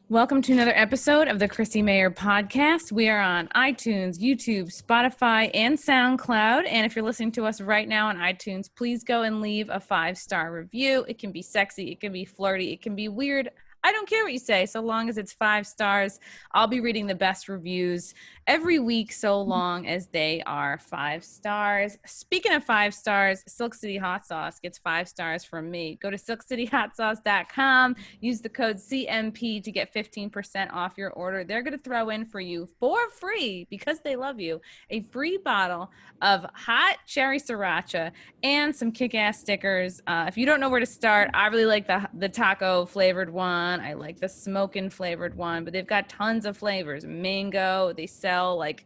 Welcome to another episode of the Chrissy Mayer podcast. We are on iTunes, YouTube, Spotify, and SoundCloud. And if you're listening to us right now on iTunes, please go and leave a 5-star review. It can be sexy, it can be flirty, it can be weird. I don't care what you say, so long as it's 5 stars. I'll be reading the best reviews every week, so long as they are 5 stars. Speaking of 5 stars, Silk City Hot Sauce gets 5 stars from me. Go to silkcityhotsauce.com. Use the code CMP to get 15% off your order. They're going to throw in for you for free, because they love you, a free bottle of hot cherry sriracha and some kick-ass stickers. If you don't know where to start, I really like the taco flavored one. I like the smoking flavored one, but they've got tons of flavors. Mango, they sell like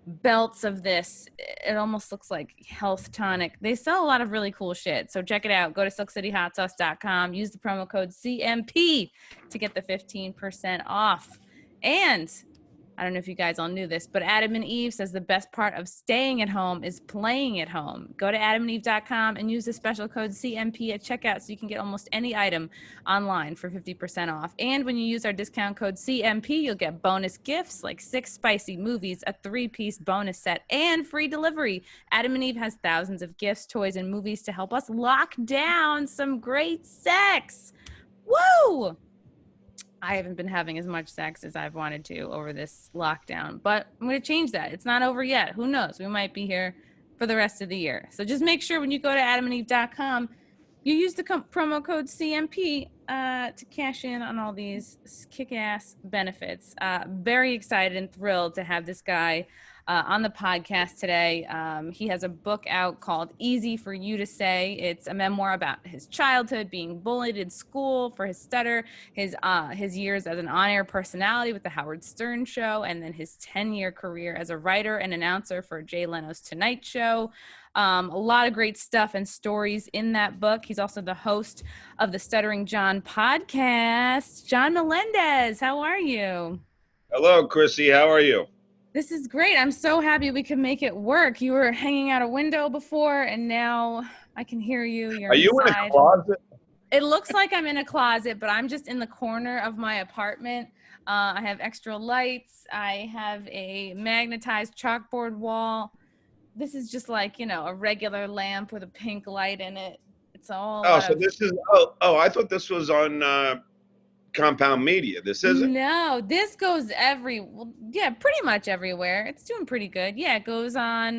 belts of this. It almost looks like health tonic. They sell a lot of really cool shit. So check it out. Go to silkcityhotsauce.com. Use the promo code CMP to get the 15% off. And I don't know if you guys all knew this, but Adam and Eve says the best part of staying at home is playing at home. Go to adamandeve.com and use the special code CMP at checkout so you can get almost any item online for 50% off. And when you use our discount code CMP, you'll get bonus gifts like 6 spicy movies, a 3-piece bonus set, and free delivery. Adam and Eve has thousands of gifts, toys, and movies to help us lock down some great sex. Woo! I haven't been having as much sex as I've wanted to over this lockdown, but I'm going to change that. It's not over yet. Who knows? We might be here for the rest of the year. So just make sure when you go to adamandeve.com, you use the promo code CMP to cash in on all these kick-ass benefits. Very excited and thrilled to have this guy on the podcast today. He has a book out called Easy for You to Say. It's a memoir about his childhood, being bullied in school for his stutter, his years as an on-air personality with the Howard Stern Show, and then his 10-year career as a writer and announcer for Jay Leno's Tonight Show. A lot of great stuff and stories in that book. He's also the host of the Stuttering John podcast. John Melendez, how are you? Hello, Chrissy. How are you? This is great. I'm so happy we can make it work. You were hanging out a window before, and now I can hear you. You're Are you in a closet? It looks like I'm in a closet, but I'm just in the corner of my apartment. I have extra lights. I have a magnetized chalkboard wall. This is just like, a regular lamp with a pink light in it. It's all. Oh, so this is. I thought this was on Compound Media. This isn't. No, this goes pretty much everywhere. It's doing pretty good. Yeah, it goes on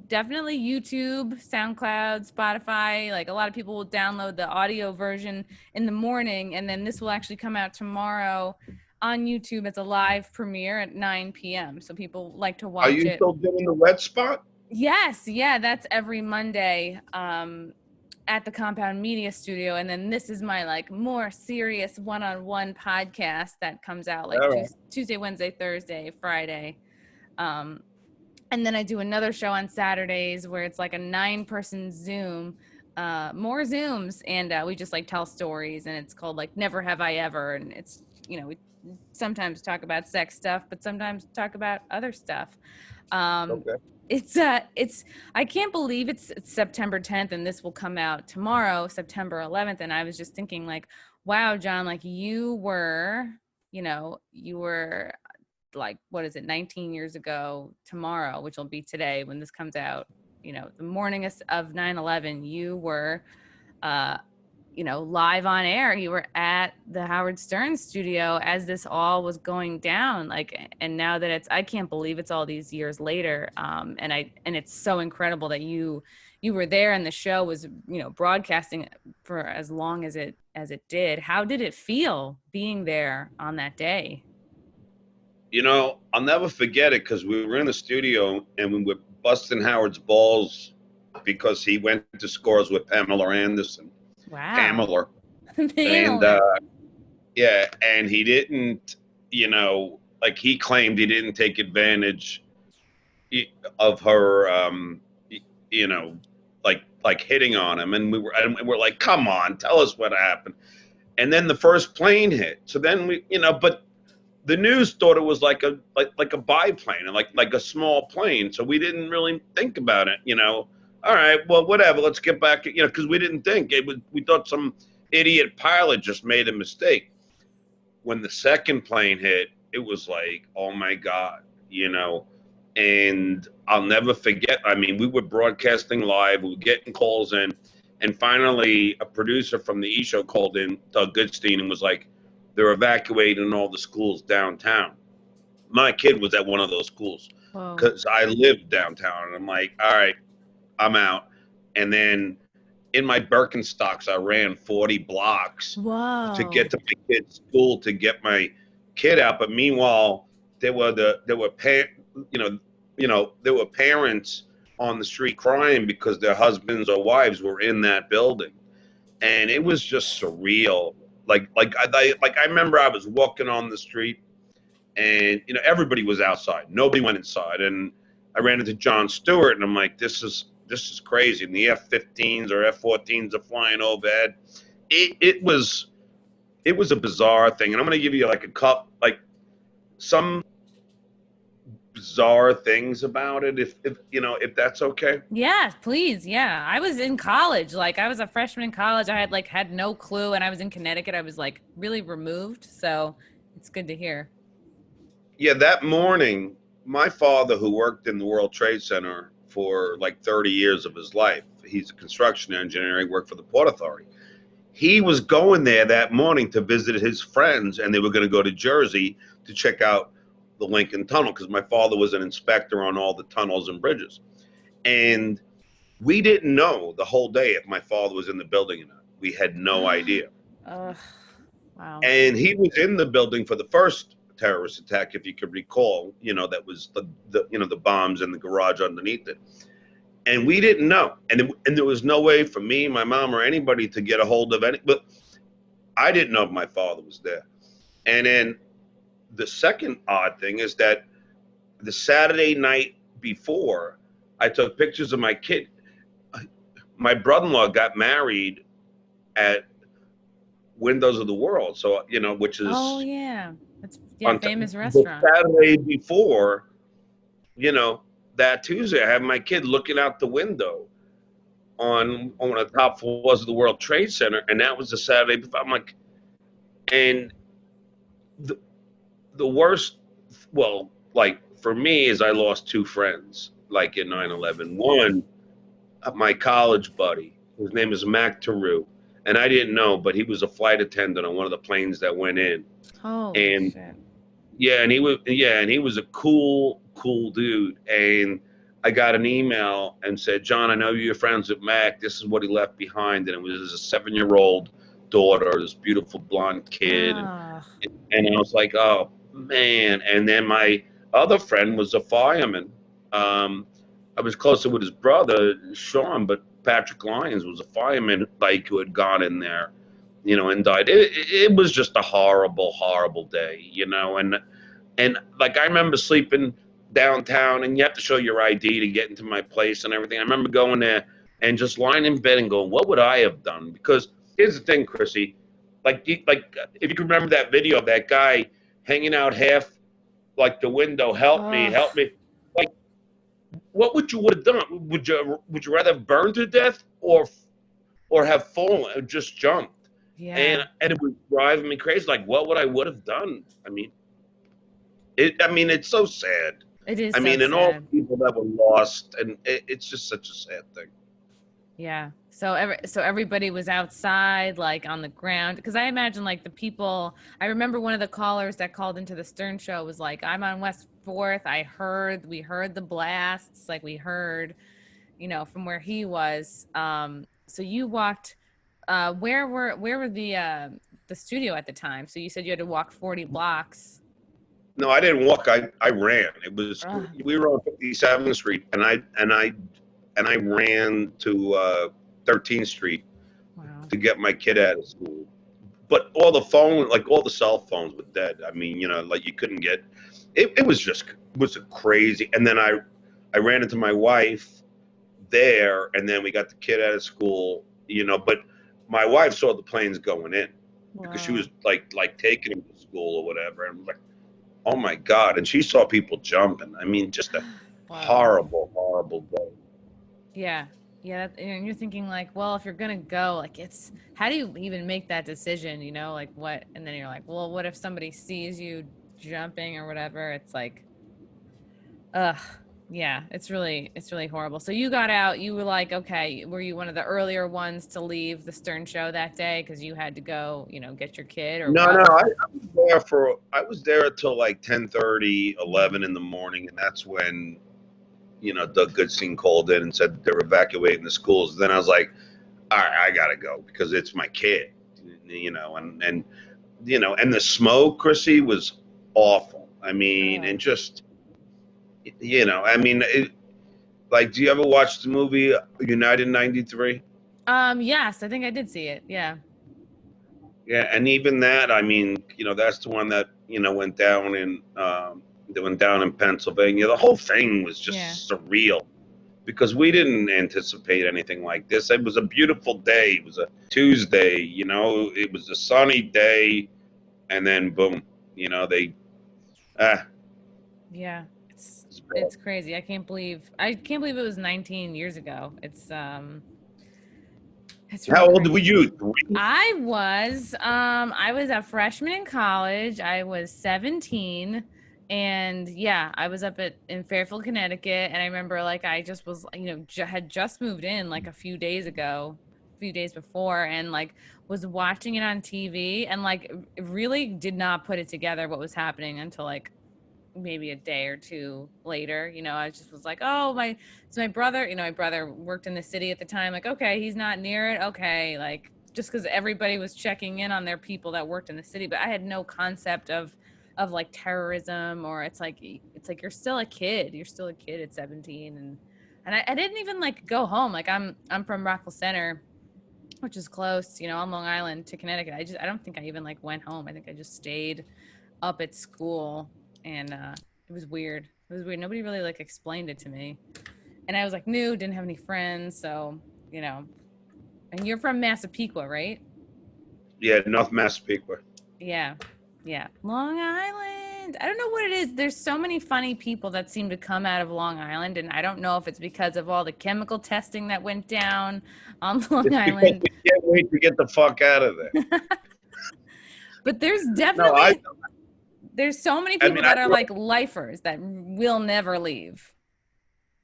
definitely YouTube, SoundCloud, Spotify. Like a lot of people will download the audio version in the morning, and then this will actually come out tomorrow on YouTube as a live premiere at 9 p.m. So people like to watch it. Are you still doing the wet spot? Yes, yeah, that's every Monday at the Compound Media Studio, and then this is my more serious one-on-one podcast that comes out Tuesday, Wednesday, Thursday, Friday, and then I do another show on Saturdays where it's like a 9-person Zoom, more Zooms, and we just tell stories, and it's called Never Have I Ever, and it's we sometimes talk about sex stuff, but sometimes talk about other stuff. Okay. It's I can't believe it's September 10th and this will come out tomorrow, September 11th. And I was just thinking wow, John, you were, what is it, 19 years ago tomorrow, which will be today when this comes out, the morning of 9/11, you were, live on air. You were at the Howard Stern studio as this all was going down. And now that I can't believe it's all these years later. And it's so incredible that you were there and the show was, broadcasting for as long as it did. How did it feel being there on that day? I'll never forget it because we were in the studio and we were busting Howard's balls because he went to scores with Pamela Anderson. Wow. Pamela. And and he didn't, he claimed he didn't take advantage of her, hitting on him, and we're like, come on, tell us what happened. And then the first plane hit. So then we, but the news thought it was like a biplane and like a small plane. So we didn't really think about it, All right, well, whatever. Let's get back, because we didn't think we thought some idiot pilot just made a mistake. when the second plane hit, it was like, oh my God, you know. And I'll never forget. I mean, we were broadcasting live, we were getting calls in, and finally a producer from the E Show called in, Doug Goodstein, and was like, they're evacuating all the schools downtown. My kid was at one of those schools Whoa. because I lived downtown, and I'm like, all right, I'm out. And then in my Birkenstocks, I ran 40 blocks to Whoa. get to my kid's school to get my kid out. But meanwhile, there were there were parents on the street crying because their husbands or wives were in that building, and it was just surreal. I remember I was walking on the street, and everybody was outside. Nobody went inside, and I ran into John Stewart, and I'm like, this is crazy. And the F-15s or F-14s are flying overhead. It was a bizarre thing, and I'm going to give you some bizarre things about it, if that's okay. Yeah, please. Yeah. I was in college. Like I was a freshman in college. I had no clue, and I was in Connecticut. I was like really removed. So it's good to hear. Yeah, that morning, my father, who worked in the World Trade Center for like 30 years of his life, he's a construction engineer. He worked for the Port Authority. He was going there that morning to visit his friends, and they were going to go to Jersey to check out the Lincoln Tunnel because my father was an inspector on all the tunnels and bridges. And we didn't know the whole day if my father was in the building or not. We had no idea. Wow. And he was in the building for the first terrorist attack, if you could recall. That was the bombs in the garage underneath it. And we didn't know, and there was no way for me, my mom, or anybody to get a hold of any. But I didn't know if my father was there. And then the second odd thing is that the Saturday night before, I took pictures of my kid. My brother-in-law got married at Windows of the World, so which is yeah, that's famous the restaurant. Saturday before, that Tuesday, I have my kid looking out the window on one of the top floors of the World Trade Center, and that was the Saturday before. I'm like, and the worst, well, like for me, is I lost two friends, like in 9/11. One, my college buddy, his name is Mac Taru, and I didn't know, but he was a flight attendant on one of the planes that went in. Holy And shit. yeah, and he was a cool dude. And I got an email and said, John, I know you're friends with Mac. This is what he left behind. And it was a 7-year-old daughter, this beautiful blonde kid. And I was like, oh, man. And then my other friend was a fireman. I was closer with his brother, Sean, but Patrick Lyons was a fireman, like, who had gone in there, and died. It was just a horrible, horrible day, and like I remember sleeping downtown, and you have to show your ID to get into my place and everything. I remember going there and just lying in bed and going, what would I have done? Because here's the thing, Chrissy, like if you can remember that video of that guy hanging out half like the window, help me. Like, what would have done? Would you rather have burned to death or have fallen or just jumped? Yeah. And it was driving me crazy. Like, what would have done? I mean, it's so sad. It is. I So mean, and all the sad. people that were lost, and it's just such a sad thing. Yeah. So everybody was outside, like on the ground, because I imagine like the people. I remember one of the callers that called into the Stern show was like, "I'm on West 4th. We heard the blasts, like we heard, from where he was." So you walked. Where were the studio at the time? So you said you had to walk 40 blocks. No, I didn't walk. I ran. It was we were on 57th Street, and I ran to 13th Street to get my kid out of school. But all the cell phones were dead. I mean, like you couldn't get. It was a crazy. And then I ran into my wife there, and then we got the kid out of school. But my wife saw the planes going in because she was like taking him to school or whatever, and like, oh my God! And she saw people jumping. I mean, just a horrible, horrible day. Yeah. Yeah, and you're thinking like, well, if you're gonna go, like, it's how do you even make that decision? You know, like what? And then you're like, well, what if somebody sees you jumping or whatever? It's like, ugh, yeah, it's really horrible. So you got out. You were like, okay, were you one of the earlier ones to leave the Stern show that day because you had to go, get your kid or No, what? no, I was there until like 10:30, 11 in the morning, and that's when Doug Goodstein called in and said they were evacuating the schools. Then I was like, all right, I gotta go because it's my kid, and the smoke, Chrissy, was awful. I mean, Oh. and just like, do you ever watch the movie United '93? Yes, I think I did see it. Yeah. Yeah, and even that, I mean, that's the one that went down in Pennsylvania. The whole thing was Yeah. just surreal because we didn't anticipate anything like this. It was a beautiful day. It was a Tuesday, it was a sunny day, and then boom, they ah, Yeah. It's it's bad. it's crazy. I can't believe it was 19 years ago. It's really How old were crazy. you? 3? I was a freshman in college. I was 17, and yeah, I was up in Fairfield, Connecticut, and I remember like I just was, had just moved in like a few days ago, a few days before, and like was watching it on TV and like really did not put it together what was happening until like maybe a day or two later. I just was like, oh, my brother, my brother worked in the city at the time. Like, okay, he's not near it. Okay. Like, just because everybody was checking in on their people that worked in the city, but I had no concept of like terrorism, or it's like you're still a kid at 17. And I didn't even like go home. Like I'm from Rockville Center, which is close, on Long Island to Connecticut. I don't think I even like went home. I think I just stayed up at school, and it was weird. It was weird. Nobody really like explained it to me, and I was like new, didn't have any friends, so you know. And you're from Massapequa, right? Yeah, North Massapequa. Yeah, yeah. Long Island. I don't know what it is. There's so many funny people that seem to come out of Long Island, and I don't know if it's because of all the chemical testing that went down on Long It's because Island. we can't wait to get the fuck out of there. But there's No, I definitely there's so many I people mean, I that are grew like up. lifers that will never leave.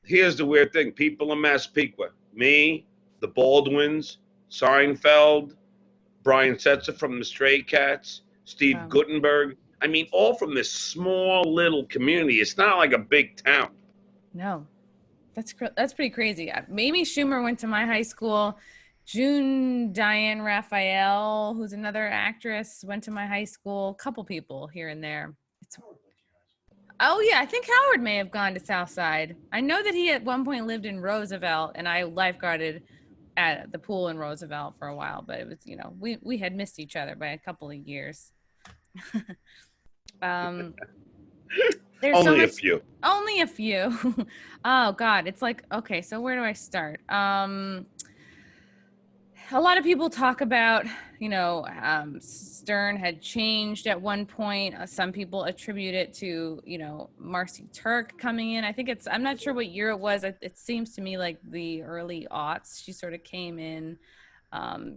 Here's the weird thing: people in Massapequa, me, the Baldwins, Seinfeld, Brian Setzer from the Stray Cats, Steve Wow. Guttenberg. I mean, all from this small little community. It's not like a big town. No, that's pretty crazy. Amy Schumer went to my high school. June Diane Raphael, who's another actress, went to my high school. A couple people here and there. It's Oh yeah, I think Howard may have gone to Southside. I know that he at one point lived in Roosevelt, and I lifeguarded at the pool in Roosevelt for a while. But it was, we had missed each other by a couple of years. Um, there's so Only a much. few. Only a few. Oh God, it's like, okay, so where do I start? A lot of people talk about, Stern had changed at one point. Some people attribute it to, Marcie Turk coming in. I'm not sure what year it was. It seems to me like the early aughts. She sort of came in,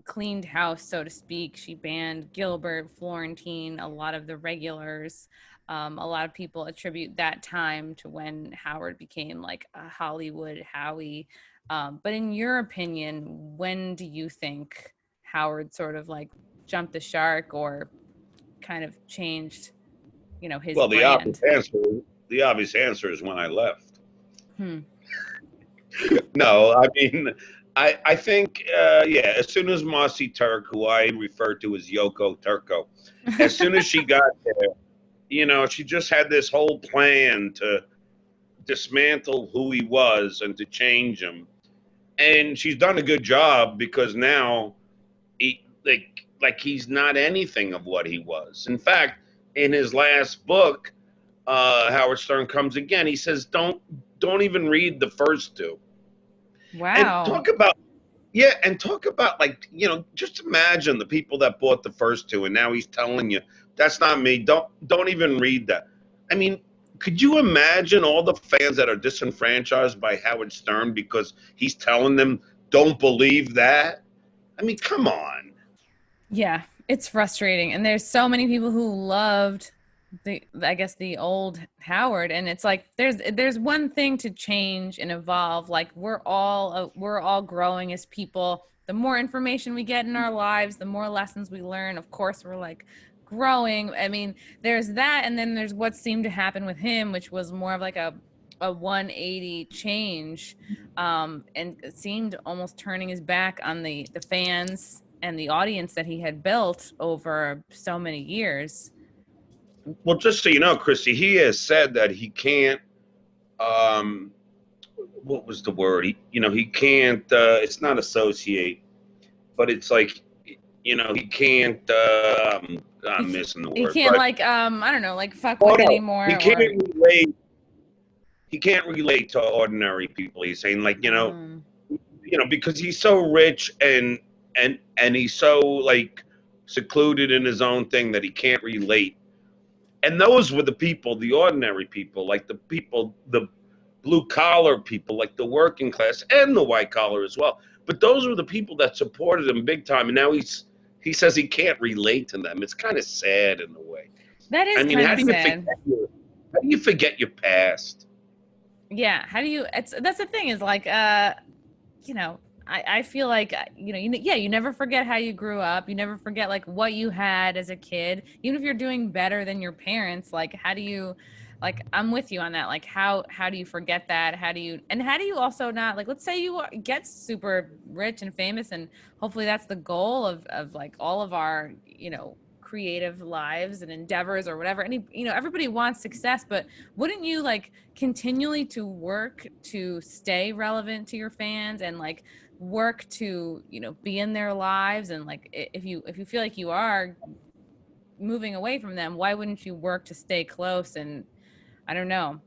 cleaned house, so to speak. She banned Gilbert, Florentine, a lot of the regulars. A lot of people attribute that time to when Howard became like a Hollywood Howie. But in your opinion, when do you think Howard sort of like jumped the shark or kind of changed, his Well, brand? the obvious answer is when I left. Hmm. No, I mean, I think, yeah, as soon as Marcie Turk, who I refer to as Yoko Turco, as soon as she got there, she just had this whole plan to dismantle who he was and to change him. And she's done a good job because now like he's not anything of what he was. In fact, in his last book, Howard Stern comes again. He says, don't even read the first two. And Wow. talk about like, just imagine the people that bought the first two and now he's telling you that's not me. Don't even read that. I mean, could you imagine all the fans that are disenfranchised by Howard Stern because he's telling them don't believe that. I mean, come on. Yeah, it's frustrating. And there's so many people who loved the old Howard, and it's like there's one thing to change and evolve. Like we're all growing as people. The more information we get in our lives, the more lessons we learn. Of course, we're like growing. I mean, there's that, and then there's what seemed to happen with him, which was more of like a 180 change, and it seemed almost turning his back on the fans and the audience that he had built over so many years. Well, just so you know, Christy, he has said that he can't. What was the word? He can't. It's not associate, but it's like, he can't. I'm missing the He word. can't But like I don't know, like fuck with anymore. He can't relate. He can't relate to ordinary people. He's saying like, because he's so rich and he's so like secluded in his own thing that he can't relate. And those were the people, the ordinary people, like the people, the blue collar people, like the working class and the white collar as well. But those were the people that supported him big time. And now he says he can't relate to them. It's kind of sad in a way. That is kind of sad. How do you forget your past? Yeah. How do you, that's the thing is like, I feel like, you never forget how you grew up. You never forget like what you had as a kid, even if you're doing better than your parents. Like, how do you, like, I'm with you on that. Like, how do you forget that? How do you also not, like, let's say you get super rich and famous, and hopefully that's the goal of like all of our, creative lives and endeavors or whatever. And, everybody wants success, but wouldn't you like continually to work to stay relevant to your fans and like work to, be in their lives? And like, if you feel like you are moving away from them, why wouldn't you work to stay close? And I don't know.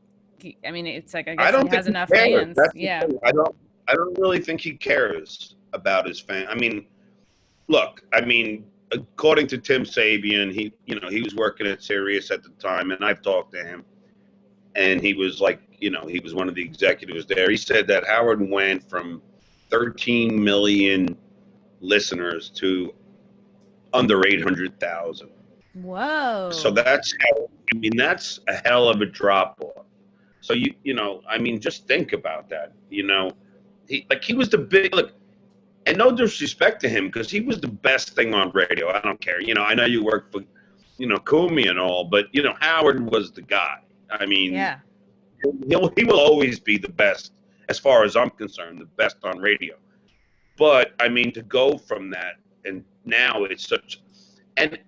I mean, it's like, I guess he has enough fans. Yeah. I don't really think he cares about his fans. I mean, look, according to Tim Sabian, he was working at Sirius at the time, and I've talked to him, and he was like, he was one of the executives there. He said that Howard went from 13 million listeners to under 800,000. Whoa. So that's a hell of a drop off. So just think about that. He was the big look. And no disrespect to him, because he was the best thing on radio. I don't care. I know you work for, Kumi and all, but, Howard was the guy. I mean, yeah. He will always be the best, as far as I'm concerned, the best on radio. But, to go from that, and now it's such, and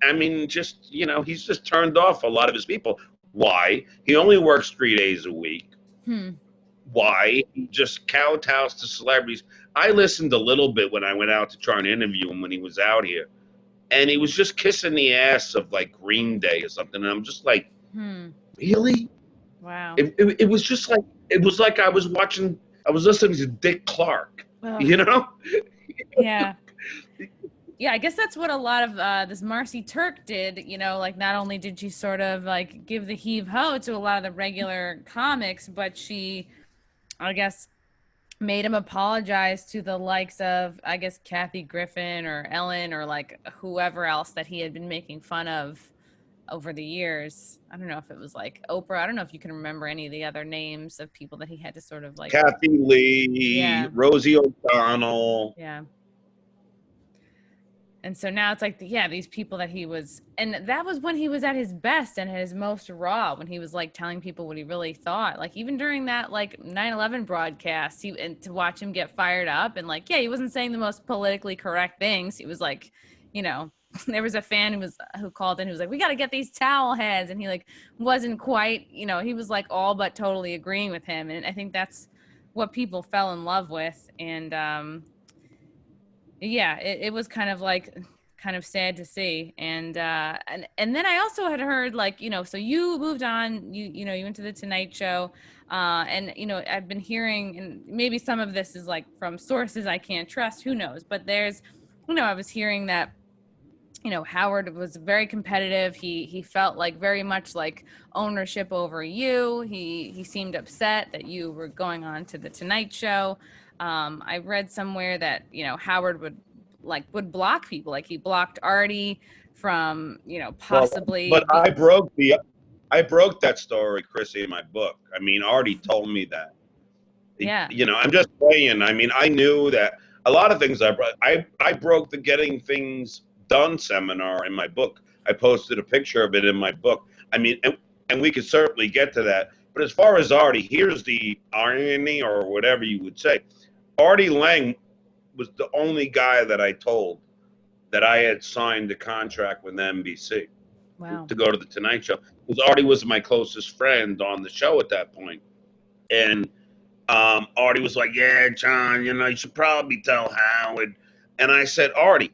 he's just turned off a lot of his people. Why? He only works 3 days a week. Why? He just kowtows to celebrities. I listened a little bit when I went out to try and interview him when he was out here, and he was just kissing the ass of like Green Day or something. And I'm just like, really? Wow. It was just like, it was like I was listening to Dick Clark, Yeah. Yeah, I guess that's what a lot of this Marcie Turk did, like not only did she sort of like give the heave-ho to a lot of the regular comics, but she, I guess, made him apologize to the likes of, I guess, Kathy Griffin or Ellen or like whoever else that he had been making fun of over the years. I don't know if it was like Oprah. I don't know if you can remember any of the other names of people that he had to sort of like. Kathy Lee, Rosie O'Donnell. Yeah. And so now it's like, these people that he was, and that was when he was at his best and at his most raw, when he was like telling people what he really thought. Like even during that like 9/11 broadcast, and to watch him get fired up and like, he wasn't saying the most politically correct things. He was like, there was a fan who called in who was like, we got to get these towel heads. And he like wasn't quite, he was like all but totally agreeing with him. And I think that's what people fell in love with. And, it was kind of sad to see. And then I also had heard like, so you moved on, you went to the Tonight Show. And, I've been hearing, and maybe some of this is like from sources I can't trust, who knows, but there's, I was hearing that, Howard was very competitive. He felt like very much like ownership over you. He seemed upset that you were going on to the Tonight Show. I read somewhere that, Howard would block people. Like he blocked Artie from, Well, possibly but I broke that story, Chrissy, in my book. I mean, Artie told me that. yeah. I'm just saying. I mean, I knew that a lot of things I broke the Getting Things Done seminar in my book. I posted a picture of it in my book. I mean, and we could certainly get to that. But as far as Artie, here's the irony, or whatever you would say. Artie Lang was the only guy that I told that I had signed a contract with NBC Wow. to go to the Tonight Show. Because Artie was my closest friend on the show at that point. And Artie was like, yeah, John, you should probably tell Howard. And I said, Artie,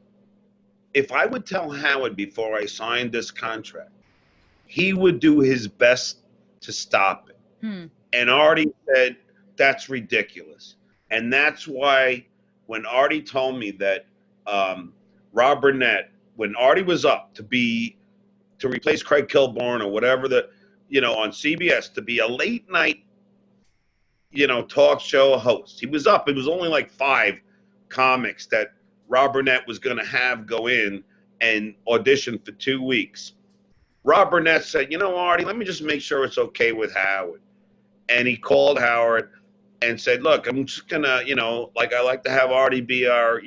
if I would tell Howard before I signed this contract, he would do his best to stop it. And Artie said, that's ridiculous. And that's why when Artie told me that Rob Burnett, when Artie was up to replace Craig Kilborn or whatever on CBS, to be a late night talk show host. He was up. It was only like 5 comics that Rob Burnett was going to have go in and audition for 2 weeks. Rob Burnett said, Artie, let me just make sure it's okay with Howard. And he called Howard and said, look, I'm just going to, like I like to have Artie be our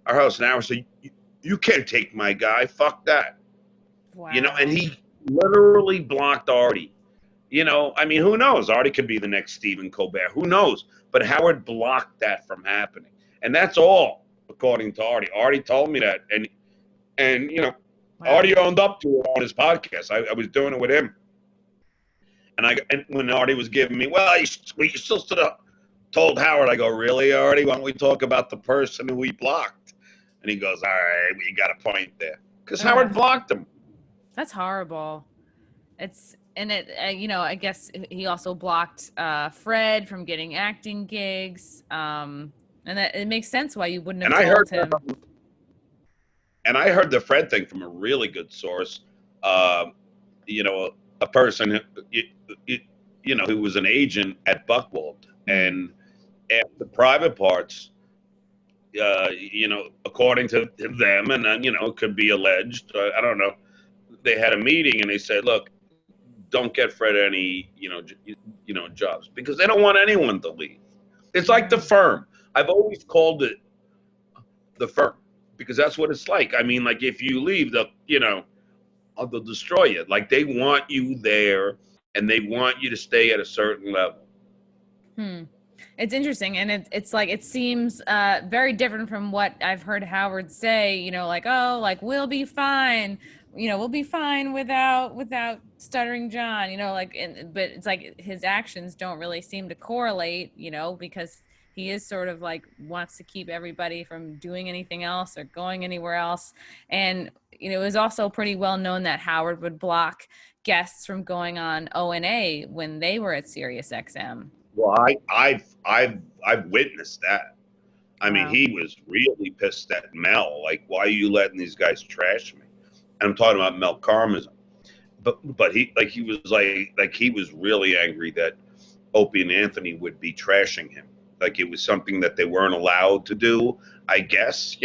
host. And Howard said, you can't take my guy. Fuck that. Wow. And he literally blocked Artie. I mean, who knows? Artie could be the next Stephen Colbert. Who knows? But Howard blocked that from happening. And that's all, according to Artie. Artie told me that. And wow. Artie owned up to it on his podcast. I was doing it with him. And when Artie was giving me, well, you still should have told Howard. I go, really, Artie? Why don't we talk about the person who he blocked? And he goes, all right, you got a point there. Because Howard blocked him. That's horrible. I guess he also blocked Fred from getting acting gigs. And that it makes sense why you wouldn't have told him. And I heard the Fred thing from a really good source. A person who was an agent at Buchwald, and the private parts, according to them, and then it could be alleged. I don't know. They had a meeting and they said, look, don't get Fred any jobs, because they don't want anyone to leave. It's like the firm. I've always called it the firm, because that's what it's like. I mean, like, if you leave, they'll destroy you. Like, they want you there and they want you to stay at a certain level. It's interesting, and it's like, it seems very different from what I've heard Howard say, we'll be fine, we'll be fine without Stuttering John, but it's like his actions don't really seem to correlate, because he is sort of like wants to keep everybody from doing anything else or going anywhere else. And it was also pretty well known that Howard would block guests from going on O&A when they were at Sirius XM. Well, I've witnessed that. I mean, he was really pissed at Mel. Like, why are you letting these guys trash me? And I'm talking about Mel Karmazin. But he was really angry that Opie and Anthony would be trashing him. Like, it was something that they weren't allowed to do, I guess,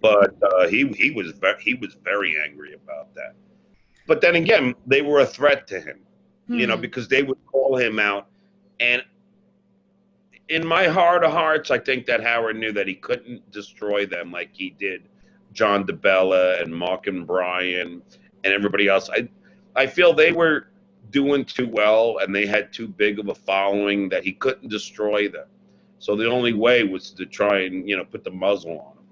But he was very angry about that. But then again, they were a threat to him, because they would call him out. And in my heart of hearts, I think that Howard knew that he couldn't destroy them like he did John DeBella and Mark and Brian and everybody else. I feel they were doing too well and they had too big of a following that he couldn't destroy them. So the only way was to try and, put the muzzle on them.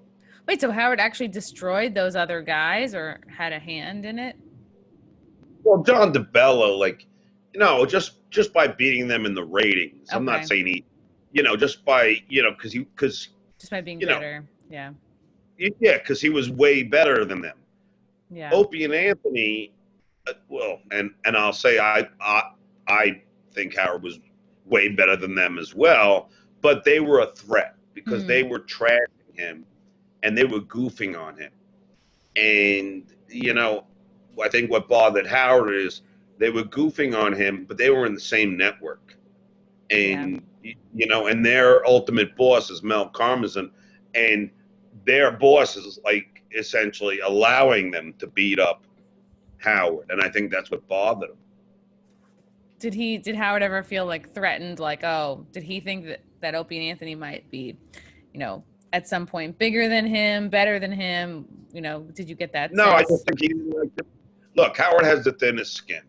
Wait, so Howard actually destroyed those other guys or had a hand in it? Well, John DeBella, just by beating them in the ratings. Okay. I'm not saying he, just by, because just by being better. Yeah. Yeah, because he was way better than them. Yeah. Opie and Anthony, and I'll say I think Howard was way better than them as well, but they were a threat because they were trashing him and they were goofing on him. And, I think what bothered Howard is they were goofing on him, but they were in the same network. And, and their ultimate boss is Mel Karmazin, and their boss is like essentially allowing them to beat up Howard, and I think that's what bothered him. Did Howard ever feel like threatened? Like, oh, did he think that Opie and Anthony might be, at some point bigger than him, better than him? Did you get that No, sense? I just think look, Howard has the thinnest skin.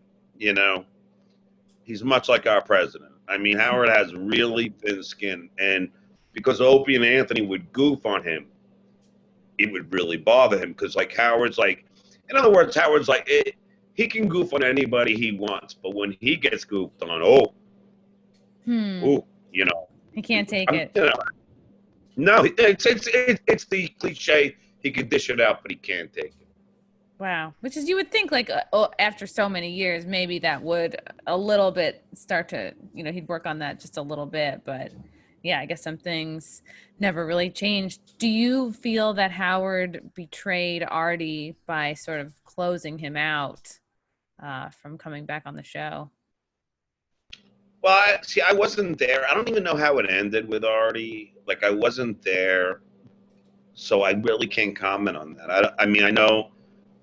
He's much like our president. I mean, Howard has really thin skin, and because Opie and Anthony would goof on him, it would really bother him because, like, Howard's like, in other words, Howard's like, he can goof on anybody he wants, but when he gets goofed on, he can't take it. No, it's the cliche. He could dish it out, but he can't take it. Wow. Which is, you would think, like, after so many years, maybe that would a little bit start to, he'd work on that just a little bit. But yeah, I guess some things never really changed. Do you feel that Howard betrayed Artie by sort of closing him out from coming back on the show? Well, I wasn't there. I don't even know how it ended with Artie. Like, I wasn't there, so I really can't comment on that.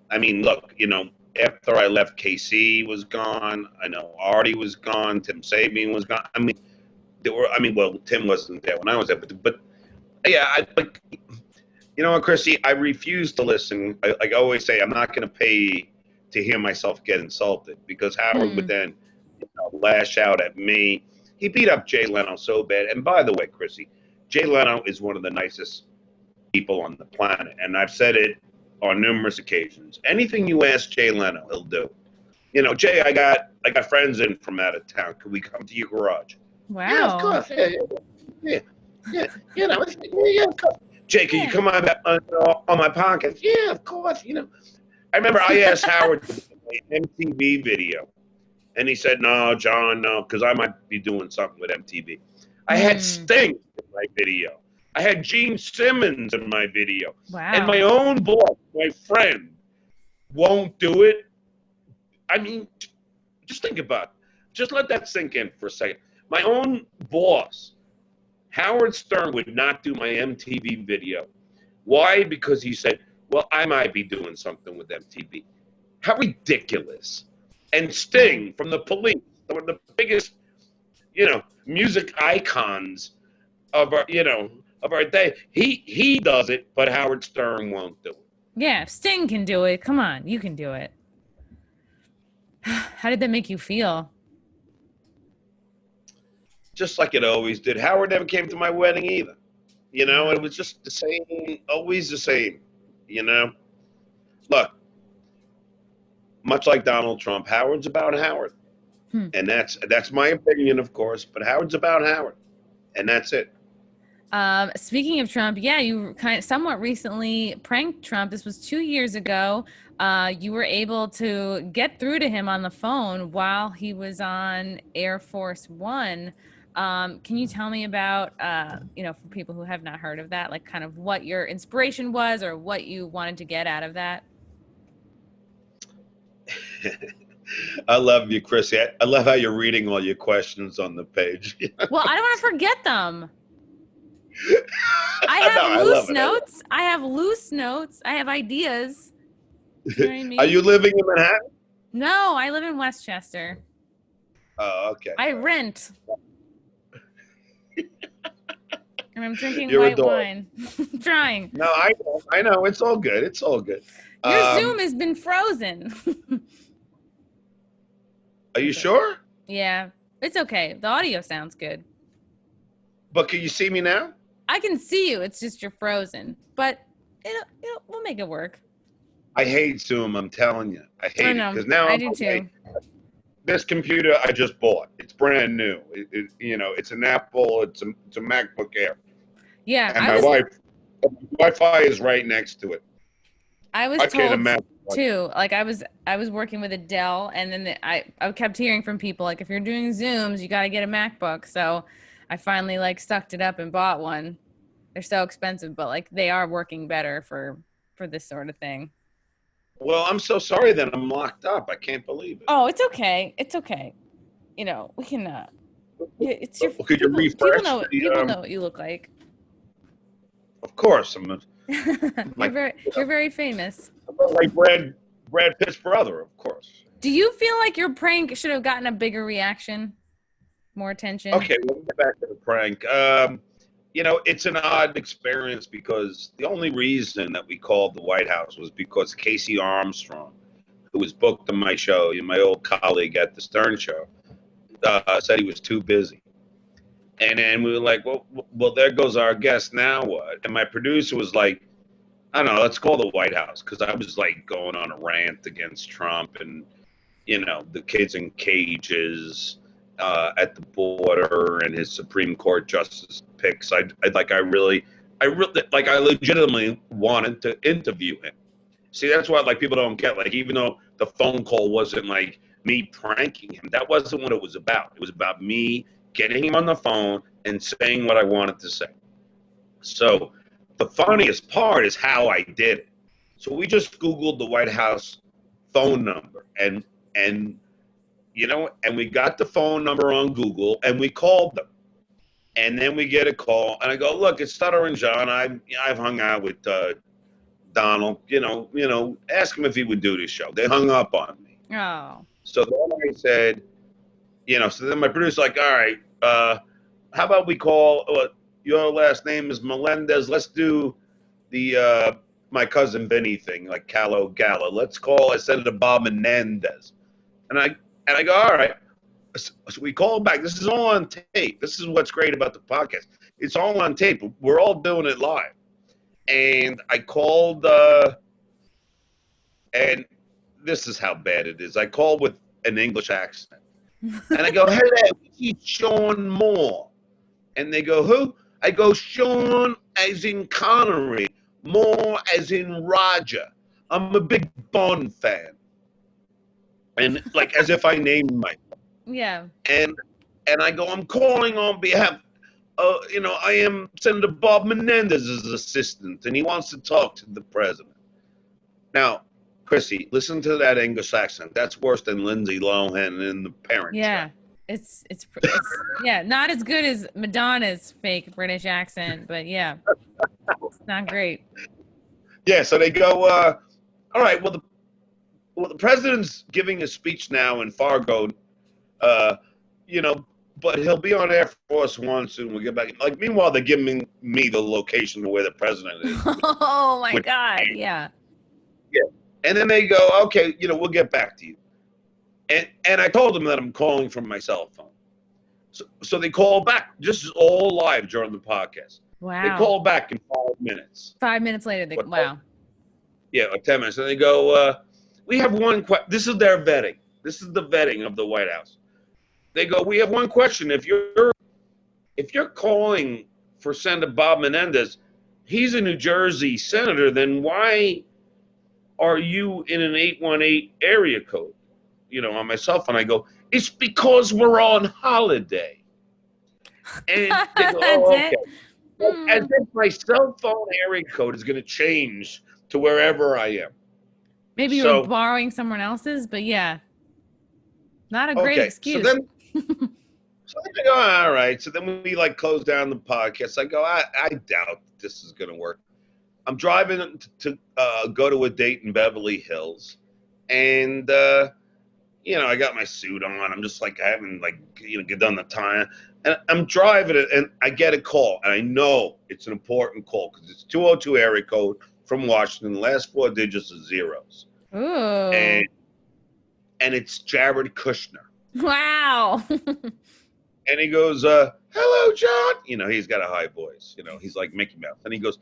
I mean, look, after I left, KC was gone. I know Artie was gone. Tim Sabian was gone. Tim wasn't there when I was there, but yeah, what, Chrissy, I refuse to listen. Like I always say, I'm not going to pay to hear myself get insulted because Howard would then lash out at me. He beat up Jay Leno so bad. And by the way, Chrissy, Jay Leno is one of the nicest people on the planet, and I've said it on numerous occasions. Anything you ask Jay Leno, he'll do. Jay, I got friends in from out of town. Could we come to your garage? Wow. Yeah, of course. Yeah. Of course. Jay, can you come on my podcast? Yeah, of course. I remember I asked Howard to do an MTV video, and he said, "No, John, no, because I might be doing something with MTV." I had Sting in my video. I had Gene Simmons in my video. Wow. And my own boss, my friend, won't do it. I mean, just think about it. Just let that sink in for a second. My own boss, Howard Stern, would not do my MTV video. Why? Because he said, well, I might be doing something with MTV. How ridiculous. And Sting from the Police, one of the biggest, music icons of our day. He does it, but Howard Stern won't do it. Yeah, Sting can do it. Come on, you can do it. How did that make you feel? Just like it always did. Howard never came to my wedding either. It was just the same, always the same. Look, much like Donald Trump, Howard's about Howard. And that's my opinion, of course, but Howard's about Howard. And that's it. Speaking of Trump, yeah, you somewhat recently pranked Trump. This was 2 years ago. You were able to get through to him on the phone while he was on Air Force One. Can you tell me about, for people who have not heard of that, like kind of what your inspiration was or what you wanted to get out of that? I love you, Chrissy. I love how you're reading all your questions on the page. Well, I don't want to forget them. I have loose notes. I have loose notes. I have ideas. You know what I mean? Are you living in Manhattan? No, I live in Westchester. Oh, okay. I rent. And I'm drinking white wine. I'm trying. No, I know. It's all good. It's all good. Your Zoom has been frozen. Are you sure? Yeah, it's okay. The audio sounds good. But can you see me now? I can see you. It's just you're frozen. But we'll make it work. I hate Zoom. I'm telling you. I hate it because now I do too. This computer I just bought. It's brand new. It's an Apple. It's a MacBook Air. Yeah, and my Wi-Fi is right next to it. I was told too. Like I was working with a Dell, and then I kept hearing from people like, if you're doing Zooms, you got to get a MacBook. So I finally sucked it up and bought one. They're so expensive, but they are working better for this sort of thing. Well, I'm so sorry that I'm locked up. I can't believe it. Oh, it's okay. It's okay. We can Yeah, it's your Could you refresh people know what you look like. Of course, I'm You're very famous. like Brad Pitt's brother, of course. Do you feel like your prank should have gotten a bigger reaction, more attention? Okay, we'll get back to the prank. It's an odd experience because the only reason that we called the White House was because Casey Armstrong, who was booked on my show, my old colleague at the Stern Show, said he was too busy. And then we were like, well, there goes our guest. Now what? And my producer was like, I don't know, let's call the White House, because I was like going on a rant against Trump and the kids in cages at the border and his Supreme Court justice picks. I legitimately wanted to interview him. See, that's what like people don't get. Like, even though the phone call wasn't like me pranking him, that wasn't what it was about. It was about me getting him on the phone and saying what I wanted to say. So the funniest part is how I did it. So we just Googled the White House phone number and we got the phone number on Google and we called them. And then we get a call and I go, look, it's Stuttering John. I've hung out with Donald, ask him if he would do this show. They hung up on me. Oh. So then I said, so then my producer's like, all right, how about we call, your last name is Melendez. Let's do the my cousin Vinny thing, like Callo Gala. Let's call, I said it to Bob Menendez. And I go, all right. So we call back. This is all on tape. This is what's great about the podcast. It's all on tape. We're all doing it live. And I called, and this is how bad it is. I called with an English accent. And I go, hello, it's Sean Moore. And they go, who? I go, Sean as in Connery, Moore as in Roger. I'm a big Bond fan. And like as if I named myself. Yeah. And I go, I'm calling on behalf, I am Senator Bob Menendez's assistant, and he wants to talk to the president. Now, Chrissy, listen to that English accent. That's worse than Lindsay Lohan in The Parent Yeah. Trap. It's yeah, not as good as Madonna's fake British accent, but yeah, it's not great. Yeah, so they go, all right, well, the president's giving a speech now in Fargo, but he'll be on Air Force One soon. We'll get back. Like, meanwhile, they're giving me the location of where the president is. Oh my God, yeah. Yeah, and then they go, okay, we'll get back to you. And I told them that I'm calling from my cell phone. So they call back. This is all live during the podcast. Wow. They call back in 5 minutes. 5 minutes later, wow. Yeah, or 10 minutes. And they go, we have one question. This is their vetting. This is the vetting of the White House. They go, we have one question. If you're calling for Senator Bob Menendez, he's a New Jersey senator, then why are you in an 818 area code? On my cell phone, I go, it's because we're on holiday. And they go, oh, okay. As if my cell phone area code is going to change to wherever I am. Maybe you're borrowing someone else's, but yeah. Not a great excuse. So then I go, all right. So then we close down the podcast. I go, I doubt this is going to work. I'm driving to go to a date in Beverly Hills. And, I got my suit on. I'm just I haven't get done the time. And I'm driving it and I get a call. And I know it's an important call because it's 202 area code from Washington. The last 4 digits are zeros. Ooh. And it's Jared Kushner. Wow. And he goes, hello, John. He's got a high voice. He's like Mickey Mouse. And he goes,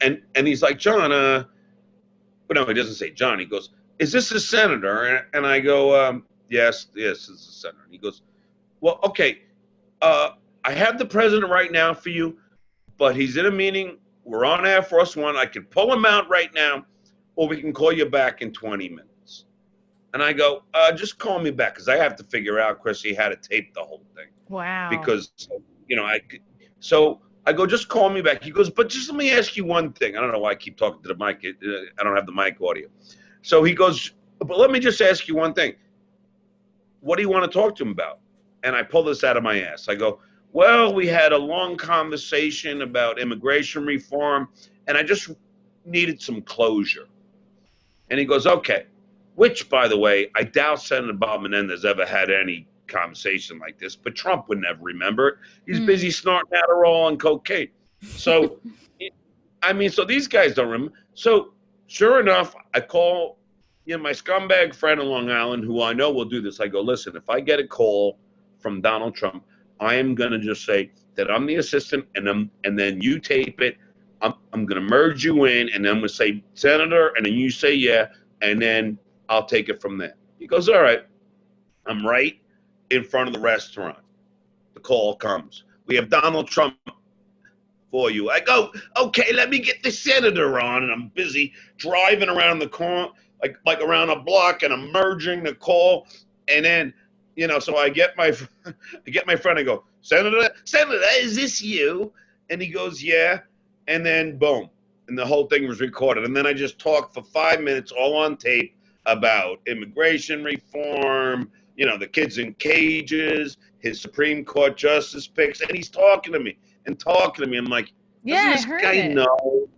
and he's like, John, but no, he doesn't say John. He goes, is this a senator? And I go, yes, it's a senator. And he goes, well, okay, I have the president right now for you, but he's in a meeting. We're on Air Force One. I can pull him out right now, or we can call you back in 20 minutes. And I go, just call me back, because I have to figure out, Chrissy, how to tape the whole thing. Wow. Because, so I go, just call me back. He goes, but just let me ask you one thing. I don't know why I keep talking to the mic. I don't have the mic audio. So he goes, but let me just ask you one thing. What do you want to talk to him about? and I pull this out of my ass. I go, well, we had a long conversation about immigration reform, and I just needed some closure. And he goes, okay. Which, by the way, I doubt Senator Bob Melendez ever had any conversation like this, but Trump would never remember it. He's busy snorting Adderall and cocaine. So, I mean, so these guys don't remember. So, sure enough, I call, my scumbag friend in Long Island, who I know will do this. I go, listen, if I get a call from Donald Trump, I am going to just say that I'm the assistant, and then you tape it. I'm going to merge you in, and then I'm going to say, Senator, and then you say, yeah, and then I'll take it from there. He goes, all right. I'm right in front of the restaurant. The call comes. We have Donald Trump for you. I go, okay, let me get the senator on, and I'm busy driving around the corner, like around a block, and I'm merging the call, and then, so I get my friend. I go, Senator, is this you? And he goes, yeah. And then boom, and the whole thing was recorded. And then I just talked for 5 minutes, all on tape, about immigration reform, the kids in cages, his Supreme Court justice picks, and he's talking to me. I'm like, yeah, does this guy know?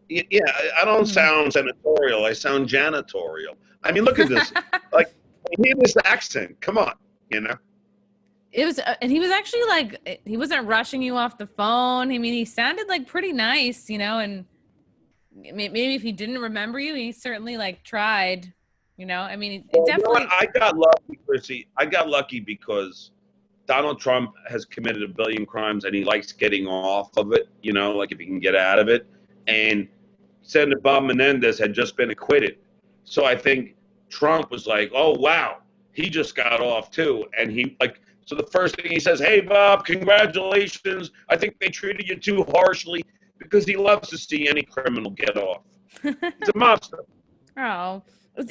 Yeah, I don't sound senatorial. I sound janitorial. I mean, look at this. Like, hear this accent. Come on, It was, and he was actually like, he wasn't rushing you off the phone. I mean, he sounded like pretty nice, and maybe if he didn't remember you, he certainly like tried, I mean, it definitely. I got lucky, Chrissy. I got lucky because Donald Trump has committed a billion crimes and he likes getting off of it, like if he can get out of it. And Senator Bob Menendez had just been acquitted. So I think Trump was like, oh, wow, he just got off too. And so the first thing he says, hey, Bob, congratulations. I think they treated you too harshly, because he loves to see any criminal get off. He's a monster. Oh,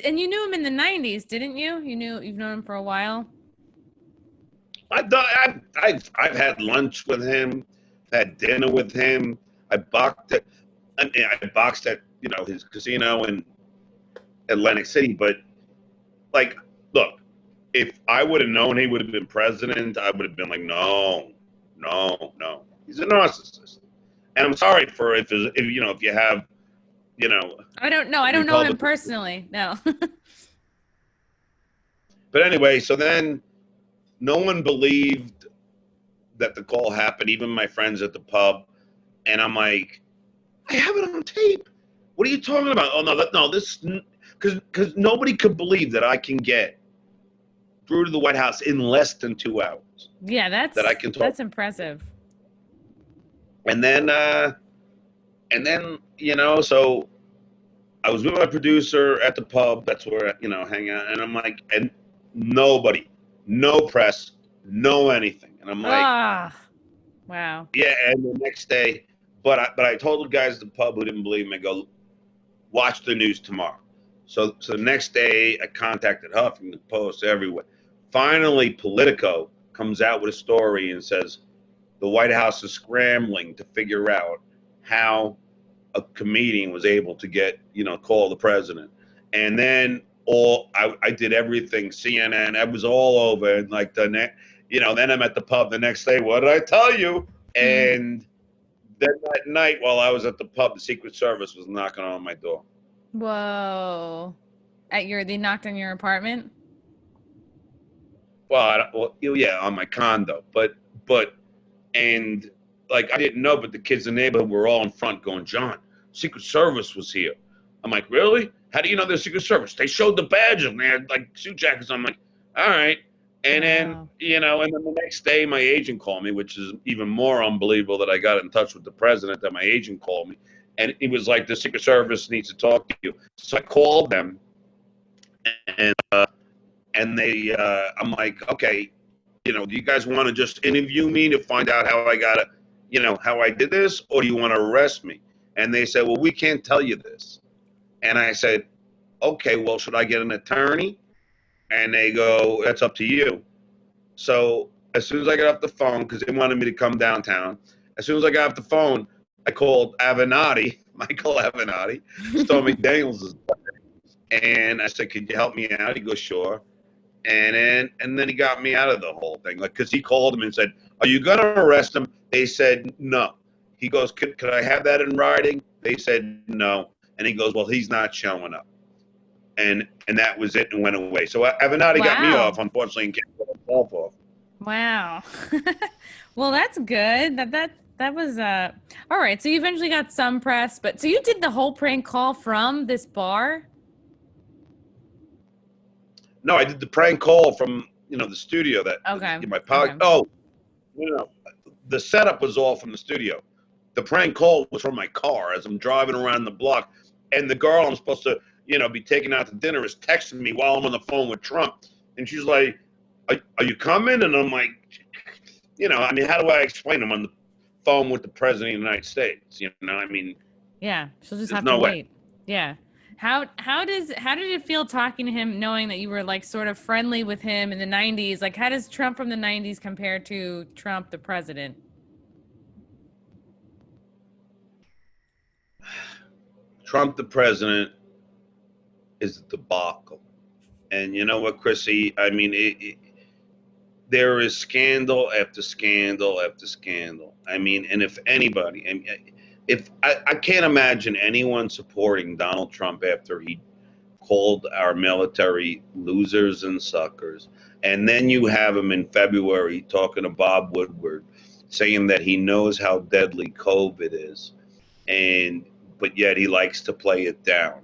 and you knew him in the 90s, didn't you? You've known him for a while. I've had lunch with him, had dinner with him. I boxed at his casino in Atlantic City. But look, if I would have known he would have been president, I would have been like, no. He's a narcissist. And I'm sorry for if you have, I don't know. I don't know him personally. No. But anyway, so then no one believed that the call happened, even my friends at the pub. And I'm like, I have it on tape. What are you talking about? Oh, no, this, because nobody could believe that I can get through to the White House in less than 2 hours. Yeah, that I can talk. That's impressive. And then, so I was with my producer at the pub. That's where, hang out. And I'm like, and nobody, no press, no anything. And I'm like, wow. Yeah. And the next day, but I told the guys at the pub who didn't believe me, I go, watch the news tomorrow. So the next day I contacted Huffington Post everywhere. Finally, Politico comes out with a story and says, the White House is scrambling to figure out how a comedian was able to get, call the president. And then I did everything, CNN, I was all over. And then I'm at the pub the next day. What did I tell you? And then that night while I was at the pub, the Secret Service was knocking on my door. Whoa. They knocked on your apartment? Well, yeah, on my condo. And I didn't know, but the kids in the neighborhood were all in front going, John, Secret Service was here. I'm like, really? How do you know they're Secret Service? They showed the badges and they had suit jackets. I'm like, all right. And then, and then the next day my agent called me, which is even more unbelievable that I got in touch with the president, that my agent called me. And he was like, the Secret Service needs to talk to you. So I called them and they, I'm like, okay, do you guys want to just interview me to find out how I got it, how I did this, or do you want to arrest me? And they said, well, we can't tell you this. And I said, okay, well, should I get an attorney? And they go, that's up to you. So as soon as I got off the phone, because they wanted me to come downtown, as soon as I got off the phone, I called Michael Avenatti, Stormy Daniels' brother, and I said, could you help me out? He goes, sure. And then he got me out of the whole thing, like, because he called him and said, "Are you going to arrest him?" They said no. He goes, "Could I have that in writing?" They said no. And he goes, "Well, he's not showing up." And that was it, and went away. So Avenatti got me Wow. off, unfortunately, and can't get himself off. Wow. Well, that's good. That was all right. So you eventually got some press, but so you did the whole prank call from this bar? No, I did the prank call from the studio that Okay. my pod. Okay. Oh, no, the setup was all from the studio. The prank call was from my car as I'm driving around the block, and the girl I'm supposed to be taking out to dinner is texting me while I'm on the phone with Trump, and she's like, "Are you coming?" And I'm like, I mean, how do I explain? I'm on the phone with the president of the United States. I mean, Yeah, she'll just there's have to no way. wait. Yeah. How did it feel talking to him, knowing that you were like sort of friendly with him in the 90s? Like, how does Trump from the 90s compare to Trump the president? Trump the president is a debacle. And you know what, Chrissy? I mean, there is scandal after scandal after scandal. I mean, and if anybody, if I can't imagine anyone supporting Donald Trump after he called our military losers and suckers. And then you have him in February talking to Bob Woodward, saying that he knows how deadly COVID is, but yet he likes to play it down.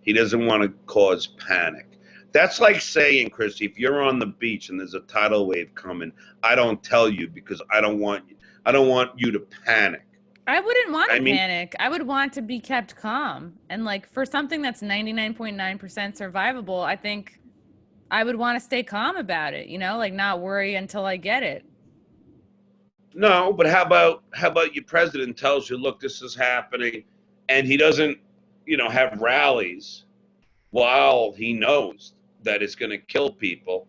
He doesn't want to cause panic. That's like saying, Christy, if you're on the beach and there's a tidal wave coming, I don't tell you because I don't want you to panic. I wouldn't want to I mean, panic. I would want to be kept calm. And like for something that's 99.9% survivable, I think I would want to stay calm about it, like not worry until I get it. no, but how about your president tells you, look, this is happening, and he doesn't, have rallies while he knows that it's going to kill people.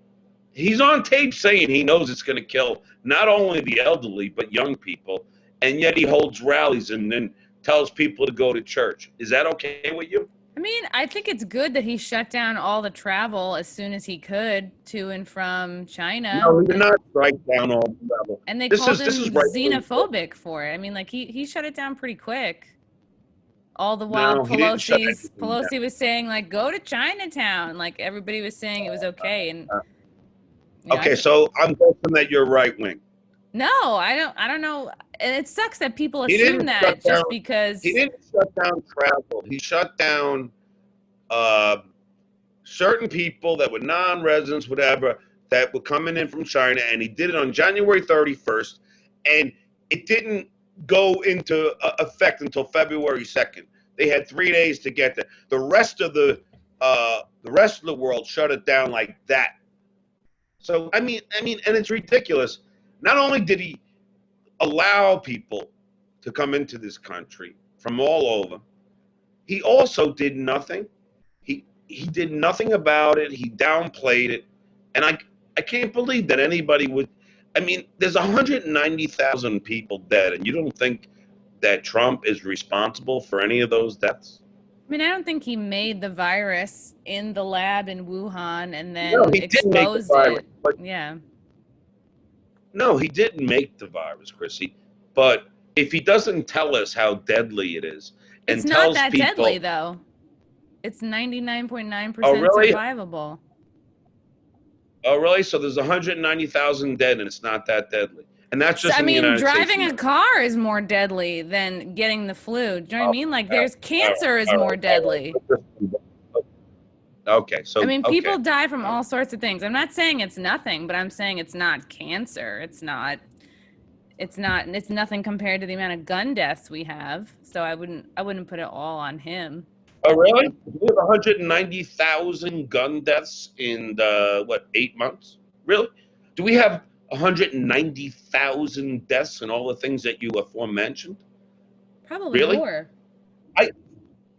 He's on tape saying he knows it's going to kill not only the elderly but young people, and yet he holds rallies and then tells people to go to church. Is that okay with you? I mean, I think it's good that he shut down all the travel as soon as he could to and from China. No, he did not strike down all the level. And they This called is this is him right. xenophobic for it. I mean, like he shut it down pretty quick. All the while No, he didn't shut anything down. Pelosi was saying like go to Chinatown. Like everybody was saying it was okay. And Okay, so I'm guessing that you're right wing. no, I don't know. And it sucks that people He assume didn't that shut just down. because He didn't shut down travel. He shut down uh, certain people that were non-residents, whatever, that were coming in from China, and he did it on January 31st, and it didn't go into effect until February 2nd. They had 3 days to get there. The rest of the world shut it down like that. So I mean, and it's ridiculous. Not only did he allow people to come into this country from all over, he also did nothing. He did nothing about it. He downplayed it, and I can't believe that anybody would. I mean, there's 190,000 people dead, and you don't think that Trump is responsible for any of those deaths? I mean, I don't think he made the virus in the lab in Wuhan and No, then he didn't make the exposed virus. it. But Yeah. no, he didn't make the virus, Chrissy. But if he doesn't tell us how deadly it is It's and not tells that deadly people, though. It's oh 99.9% really? survivable. Oh really? So there's 190,000 dead and it's not that deadly. And that's So, just I in the mean, United States. driving a car is more deadly than getting the flu. Do you know what I mean? Like, All right, there's cancer is more deadly. Okay, I so mean, okay. people die from all sorts of things. I'm not saying it's nothing, but I'm saying it's not cancer. It's nothing compared to the amount of gun deaths we have. So I wouldn't put it all on him. Oh really? We have 190,000 gun deaths in 8 months? Really? Do we have 190,000 deaths and all the things that you aforementioned? Probably Really? more.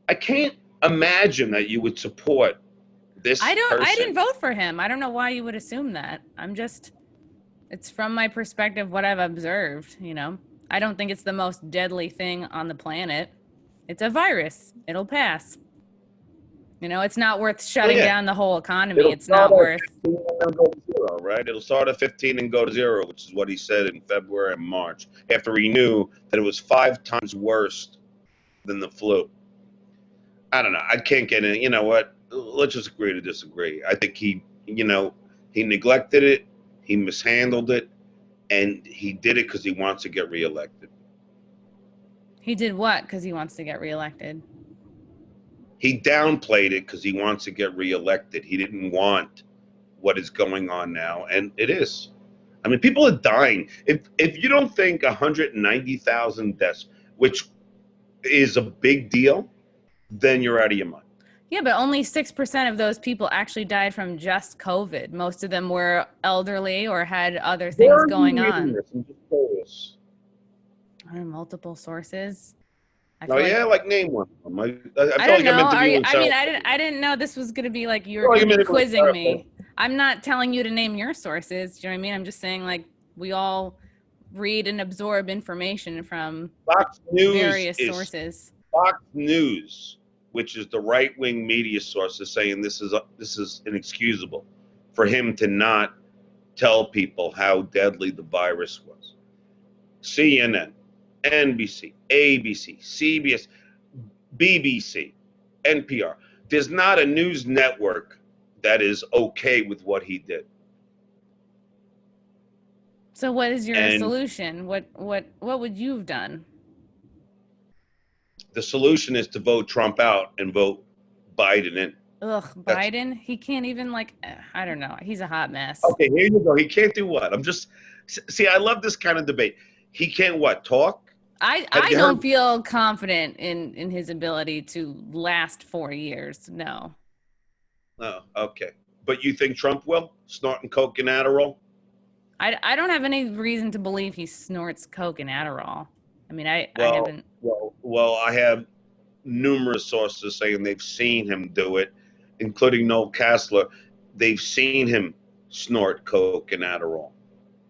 I can't imagine that you would support this person. I didn't vote for him. I don't know why you would assume that. It's from my perspective what I've observed. I don't think it's the most deadly thing on the planet. It's a virus. It'll pass. You know, it's not worth shutting yeah. down the whole economy. It'll It's start not at worth. 15 and then go to 0, right? It'll start at 15 and go to 0, which is what he said in February and March, after he knew that it was 5 times worse than the flu. I don't know. I can't get in. You know what? Let's just agree to disagree. I think he neglected it, he mishandled it, and he did it because he wants to get reelected. He did what? Because he wants to get reelected. He downplayed it because he wants to get reelected. He didn't want what is going on now, and it is. I mean, people are dying. If you don't think 190,000 deaths, which is a big deal, then you're out of your mind. Yeah, but only 6% of those people actually died from just COVID. Most of them were elderly or had other things going on. I'm just curious. Multiple sources. Oh yeah, like name one of them. I I feel don't like I'm know. interviewing. I didn't know this was going to be like you were going to be quizzing me. I'm not telling you to name your sources. Do you know what I mean? I'm just saying like we all read and absorb information from Fox News various sources. Fox News, which is the right-wing media source, is saying this is inexcusable for him to not tell people how deadly the virus was. CNN, NBC, ABC, CBS, BBC, NPR. There's not a news network that is okay with what he did. So what is your solution? What would you have done? The solution is to vote Trump out and vote Biden in. Ugh, Biden? He can't even I don't know. He's a hot mess. Okay, here you go. He can't do what? See, I love this kind of debate. He can't what? Talk? I don't feel confident in his ability to last 4 years. No. Oh, okay. But you think Trump will? Snorting coke and Adderall? I don't have any reason to believe he snorts coke and Adderall. I mean, I haven't. Well, I have numerous sources saying they've seen him do it, including Noel Castler. They've seen him snort coke and Adderall.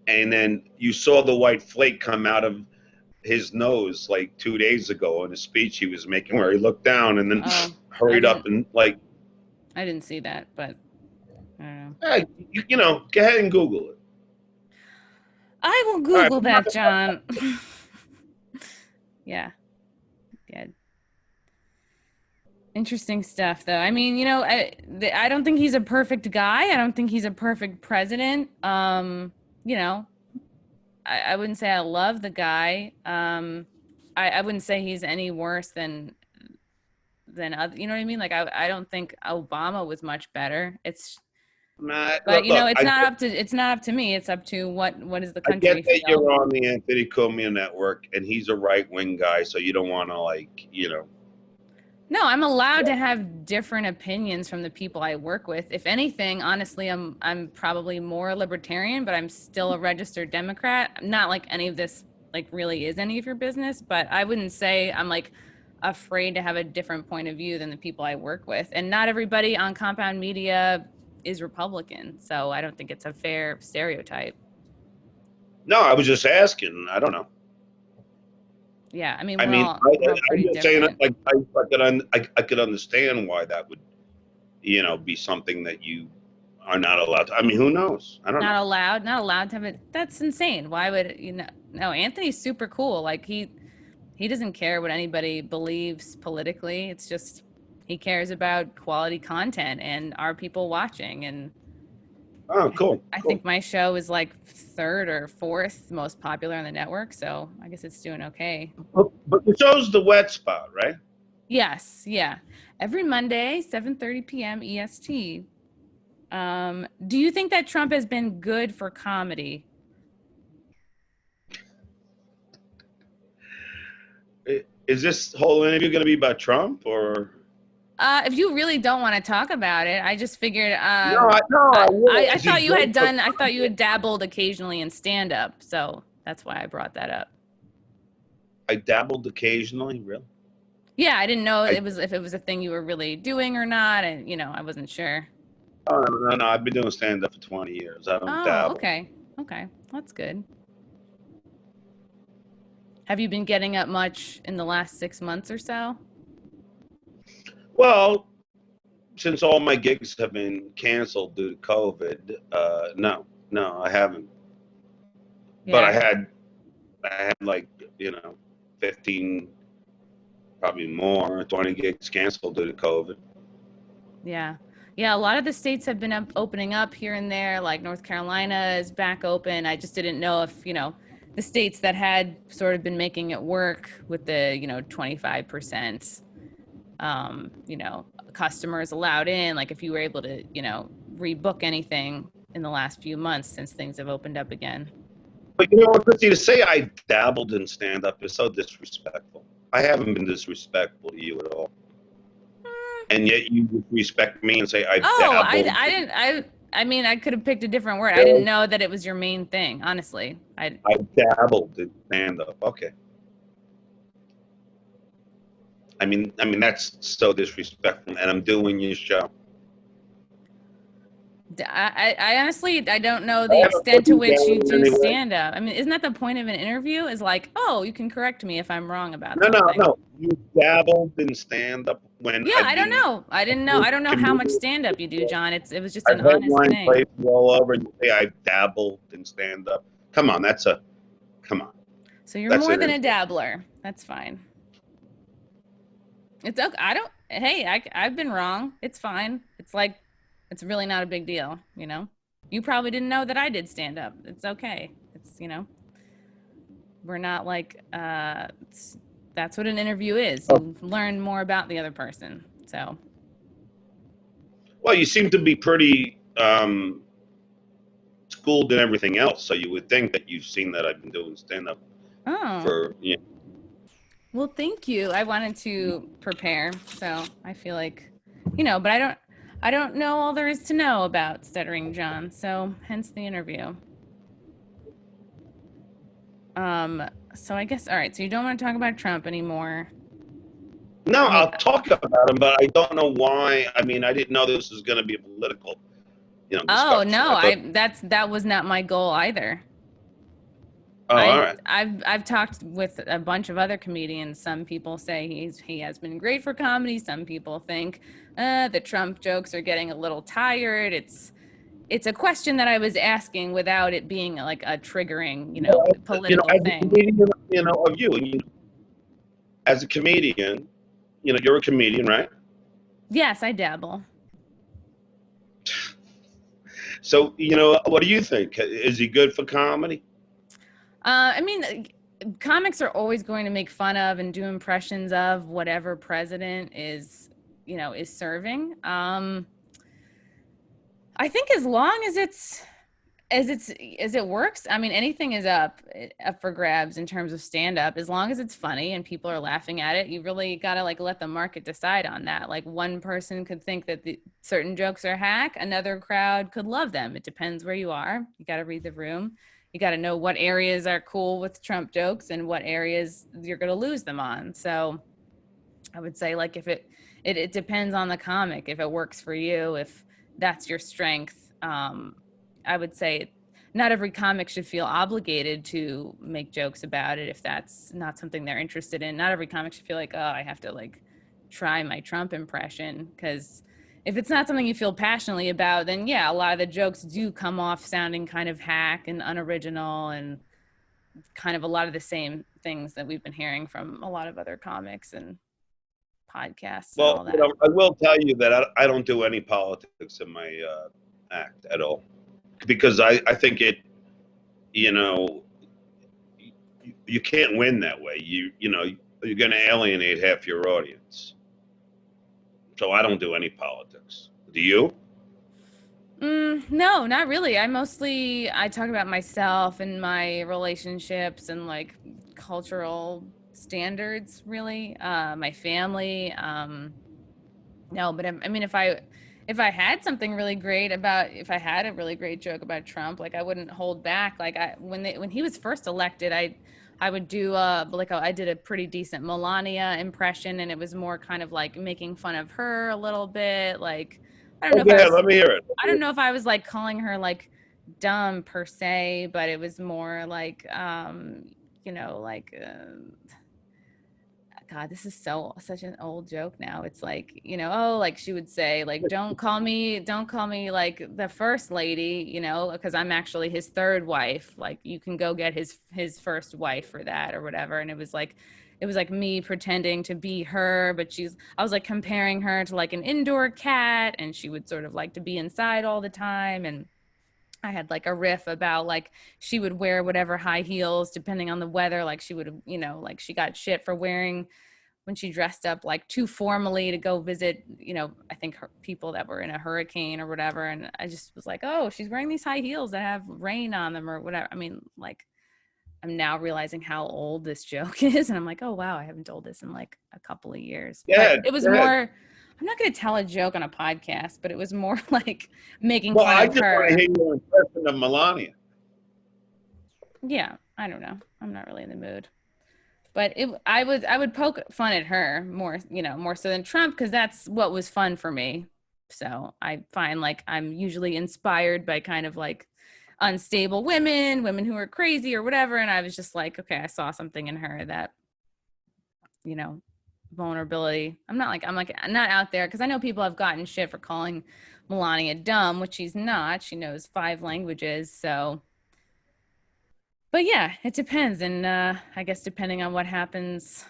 And then you saw the white flake come out of his nose like 2 days ago in a speech he was making where he looked down and then hurried up and like. I didn't see that, but I don't know. Hey, you know, go ahead and Google it. I will Google that, John. Yeah. Interesting stuff, though. I mean, you know, I don't think he's a perfect guy. I don't think he's a perfect president. You know, I wouldn't say I love the guy. I wouldn't say he's any worse than other. You know what I mean? Like, I don't think Obama was much better. But you know, it's not up to me. It's up to what is the country. I get that you're on the Anthony Cumia network, and he's a right-wing guy, so you don't want to No, I'm allowed to have different opinions from the people I work with. If anything, honestly, I'm probably more libertarian, but I'm still a registered Democrat. Not like any of this really is any of your business, but I wouldn't say I'm afraid to have a different point of view than the people I work with. And not everybody on Compound Media is Republican, so I don't think it's a fair stereotype. No, I was just asking. I don't know. Yeah, I mean, we're all pretty different. I could understand why that would, be something that you are not allowed to. I mean, who knows? I don't know. Not allowed to have it. That's insane. Why would No, Anthony's super cool. Like he doesn't care what anybody believes politically. It's just he cares about quality content and our people watching. And oh, cool. I think my show is like 3rd or 4th most popular on the network, so I guess it's doing okay. But the show's The Wet Spot, right? Yes, yeah. Every Monday, 7:30 p.m. EST. Do you think that Trump has been good for comedy? Is this whole interview going to be about Trump or? If you really don't want to talk about it, I just figured. I thought you had done. I thought you had dabbled occasionally in stand-up, so that's why I brought that up. I dabbled occasionally, really. Yeah, I didn't know if it was a thing you were really doing or not, and I wasn't sure. Oh no! I've been doing stand-up for 20 years. I don't dabble. Okay, that's good. Have you been getting up much in the last 6 months or so? Well, since all my gigs have been canceled due to COVID, no, I haven't. But Yeah. I had like, 15, probably more, 20 gigs canceled due to COVID. Yeah. Yeah, a lot of the states have been opening up here and there, like North Carolina is back open. I just didn't know if, the states that had sort of been making it work with the, 25%, customers allowed in, like if you were able to, rebook anything in the last few months since things have opened up again. But you know what, Christy, to say I dabbled in stand up is so disrespectful. I haven't been disrespectful to you at all. And yet you respect me and say I Oh, dabbled. I didn't, I mean, I could have picked a different word. I didn't know that it was your main thing, honestly. I dabbled in stand up. Okay. I mean that's so disrespectful, and I'm doing your show. I honestly, I don't know I the haven't extent put to you which you down in do any way. stand up. I mean, isn't that the point of an interview? Is like, oh, you can correct me if I'm wrong about No, no, something. no. You dabbled in stand up when Yeah, I've I don't been know. I don't know how much comedian. stand up you do, John. It was just I've an honest headlined thing. places all over, and you say I dabbled in stand up. Come on, come on. So you're That's more an than a insult. dabbler. That's fine. It's okay. I don't. Hey, I've been wrong. It's fine. It's like, it's really not a big deal. You probably didn't know that I did stand up. It's okay. We're not like that's what an interview is. You learn more about the other person. So Well, you seem to be pretty schooled in everything else, so you would think that you've seen that I've been doing stand up oh, for. well, thank you. I wanted to prepare, so I feel like, but I don't know all there is to know about Stuttering John, so hence the interview. So I guess, all right, so you don't want to talk about Trump anymore. No, I mean, I'll talk about him, but I don't know why. I mean, I didn't know this was going to be a political, oh discussion. no, I thought, that was not my goal either. oh, all right. I've talked with a bunch of other comedians. Some people say he has been great for comedy. Some people think the Trump jokes are getting a little tired. It's a question that I was asking without it being like a triggering, political As a thing. comedian, of you, as a comedian, you're a comedian, right? Yes, I dabble. So, what do you think? Is he good for comedy? I mean, comics are always going to make fun of and do impressions of whatever president is serving. I think as long as as it works. I mean, anything is up for grabs in terms of stand up. As long as it's funny and people are laughing at it, you really gotta like let the market decide on that. Like one person could think that the certain jokes are hack, another crowd could love them. It depends where you are. You got to read the room. You got to know what areas are cool with Trump jokes and what areas you're gonna lose them on. So I would say like if it depends on the comic. If it works for you, if that's your strength, I would say not every comic should feel obligated to make jokes about it if that's not something they're interested in. Not every comic should feel like, oh, I have to like try my Trump impression, because if it's not something you feel passionately about, then yeah, a lot of the jokes do come off sounding kind of hack and unoriginal and kind of a lot of the same things that we've been hearing from a lot of other comics and podcasts and Well, all that. I will tell you that I don't do any politics in my act at all, because I think you know, you can't win that way. You're going to alienate half your audience. So I don't do any politics. Do you? No, not really. I talk about myself and my relationships and like cultural standards, really. My family. No, but I mean, if I had something really great about, if I had a really great joke about Trump, like I wouldn't hold back. Like when he was first elected, I would do I did a pretty decent Melania impression, and it was more kind of like making fun of her a little bit. Like I don't Oh, know if go I ahead. was Let me hear it. I don't know if I was like calling her like dumb per se, but it was more like like God, this is such an old joke now. It's like, oh, like she would say, like, don't call me like the first lady, because I'm actually his third wife. Like, you can go get his first wife for that or whatever. And it was like me pretending to be her, but I was like comparing her to like an indoor cat, and she would sort of like to be inside all the time. And I had like a riff about like she would wear whatever high heels depending on the weather. Like she would, like she got shit for wearing when she dressed up like too formally to go visit, I think people that were in a hurricane or whatever. And I just was like, oh, she's wearing these high heels that have rain on them or whatever. I mean, like, I'm now realizing how old this joke is. And I'm like, oh, wow, I haven't told this in like a couple of years. Yeah, But it was more, I'm not going to tell a joke on a podcast, but it was more like making well, fun I of just want to her. hear your impression of Melania. Yeah, I don't know. I'm not really in the mood. But I would poke fun at her more, more so than Trump, because that's what was fun for me. So I find like I'm usually inspired by kind of like unstable women who are crazy or whatever. And I was just like, okay, I saw something in her that, vulnerability. I'm not out there, because I know people have gotten shit for calling Melania dumb, which she's not. She knows 5 languages. So, but yeah, it depends. And I guess depending on what happens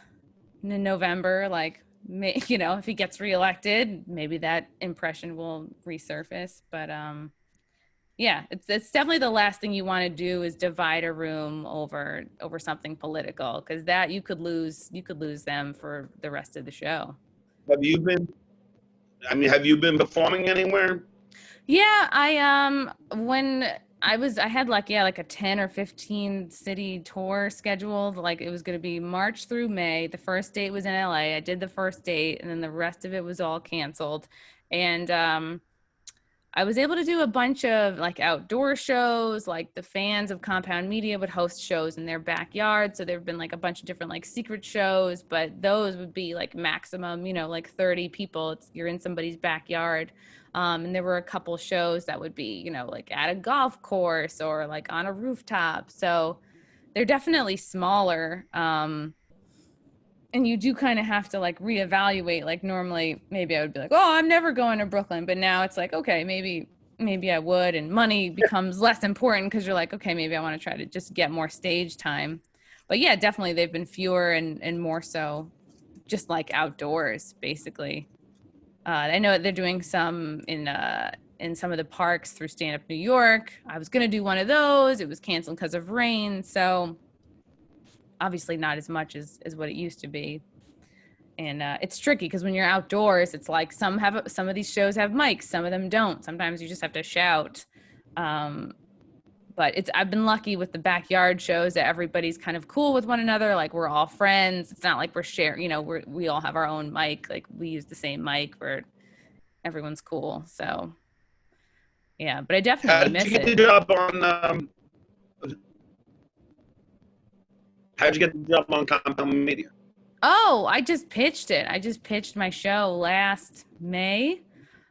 in November, like, if he gets reelected, maybe that impression will resurface. But yeah, it's definitely the last thing you want to do is divide a room over something political, because that you could lose them for the rest of the show. Have you been? I mean, have you been performing anywhere? Yeah, when I had like, yeah, like a 10 or 15 city tour scheduled. Like, it was going to be March through May. The first date was in LA. I did the first date, and then the rest of it was all canceled. And I was able to do a bunch of like outdoor shows. Like, the fans of Compound Media would host shows in their backyard. So there've been like a bunch of different like secret shows, but those would be like maximum, like 30 people. You're in somebody's backyard. And there were a couple shows that would be, like at a golf course or like on a rooftop. So they're definitely smaller. And you do kind of have to like reevaluate. Like, normally maybe I would be like, oh, I'm never going to Brooklyn, but now it's like, okay, maybe I would. And money becomes less important, because you're like, okay, maybe I want to try to just get more stage time. But yeah, definitely they've been fewer and more so just like outdoors, basically. I know they're doing some in some of the parks through Stand Up New York. I was gonna do one of those. It was canceled because of rain, so obviously not as much as what it used to be. And it's tricky, because when you're outdoors, it's like some of these shows have mics, some of them don't. Sometimes you just have to shout. But I've been lucky with the backyard shows that everybody's kind of cool with one another. Like, we're all friends. It's not like we're sharing, we all have our own mic. Like, we use the same mic where everyone's cool. So yeah, but I How definitely did you miss get the it. job on? How did you get the job on Compound Media? Oh, I just pitched it. I just pitched my show last May.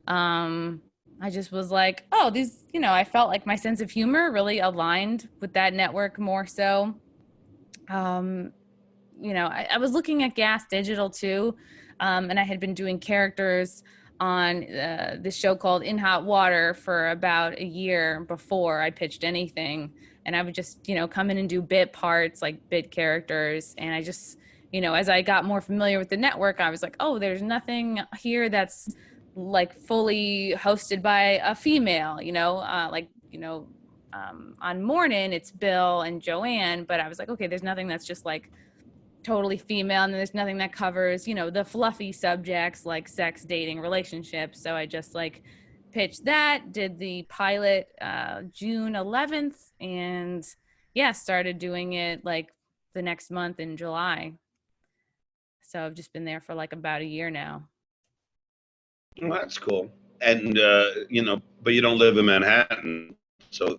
Um, I just was like, oh, these, I felt like my sense of humor really aligned with that network more so. Um, I was looking at Gas Digital too, and I had been doing characters on this show called In Hot Water for about a year before I pitched anything. And I would just, come in and do bit parts, like bit characters. And I just, as I got more familiar with the network, I was like, oh, there's nothing here that's like fully hosted by a female, on Morning, it's Bill and Joanne. But I was like, okay, there's nothing that's just like totally female, and there's nothing that covers, the fluffy subjects like sex, dating, relationships. So I just like pitched that, did the pilot June 11th, and yeah, started doing it like the next month in July. So I've just been there for like about a year now. Well, that's cool. And but you don't live in Manhattan, so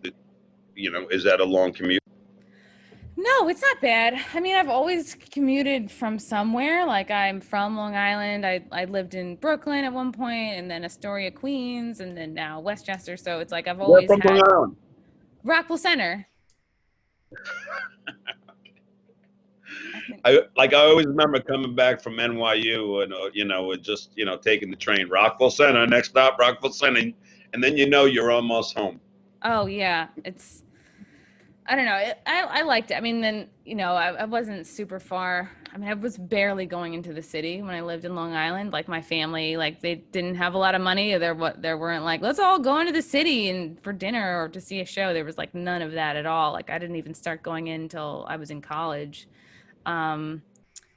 is that a long commute? No, it's not bad. I mean, I've always commuted from somewhere. Like, I'm from Long Island. I lived in Brooklyn at one point, and then Astoria, Queens, and then now Westchester. So it's like I've Where always from Long had Island? Rockville Center. I always remember coming back from NYU and with just taking the train, Rockville Center, next stop Rockville Center, and then you're almost home. Oh yeah, I don't know. I liked it. I mean, then, I wasn't super far. I mean, I was barely going into the city when I lived in Long Island. Like my family, like they didn't have a lot of money. There weren't like, let's all go into the city and for dinner or to see a show. There was like none of that at all. Like I didn't even start going in until I was in college. Um,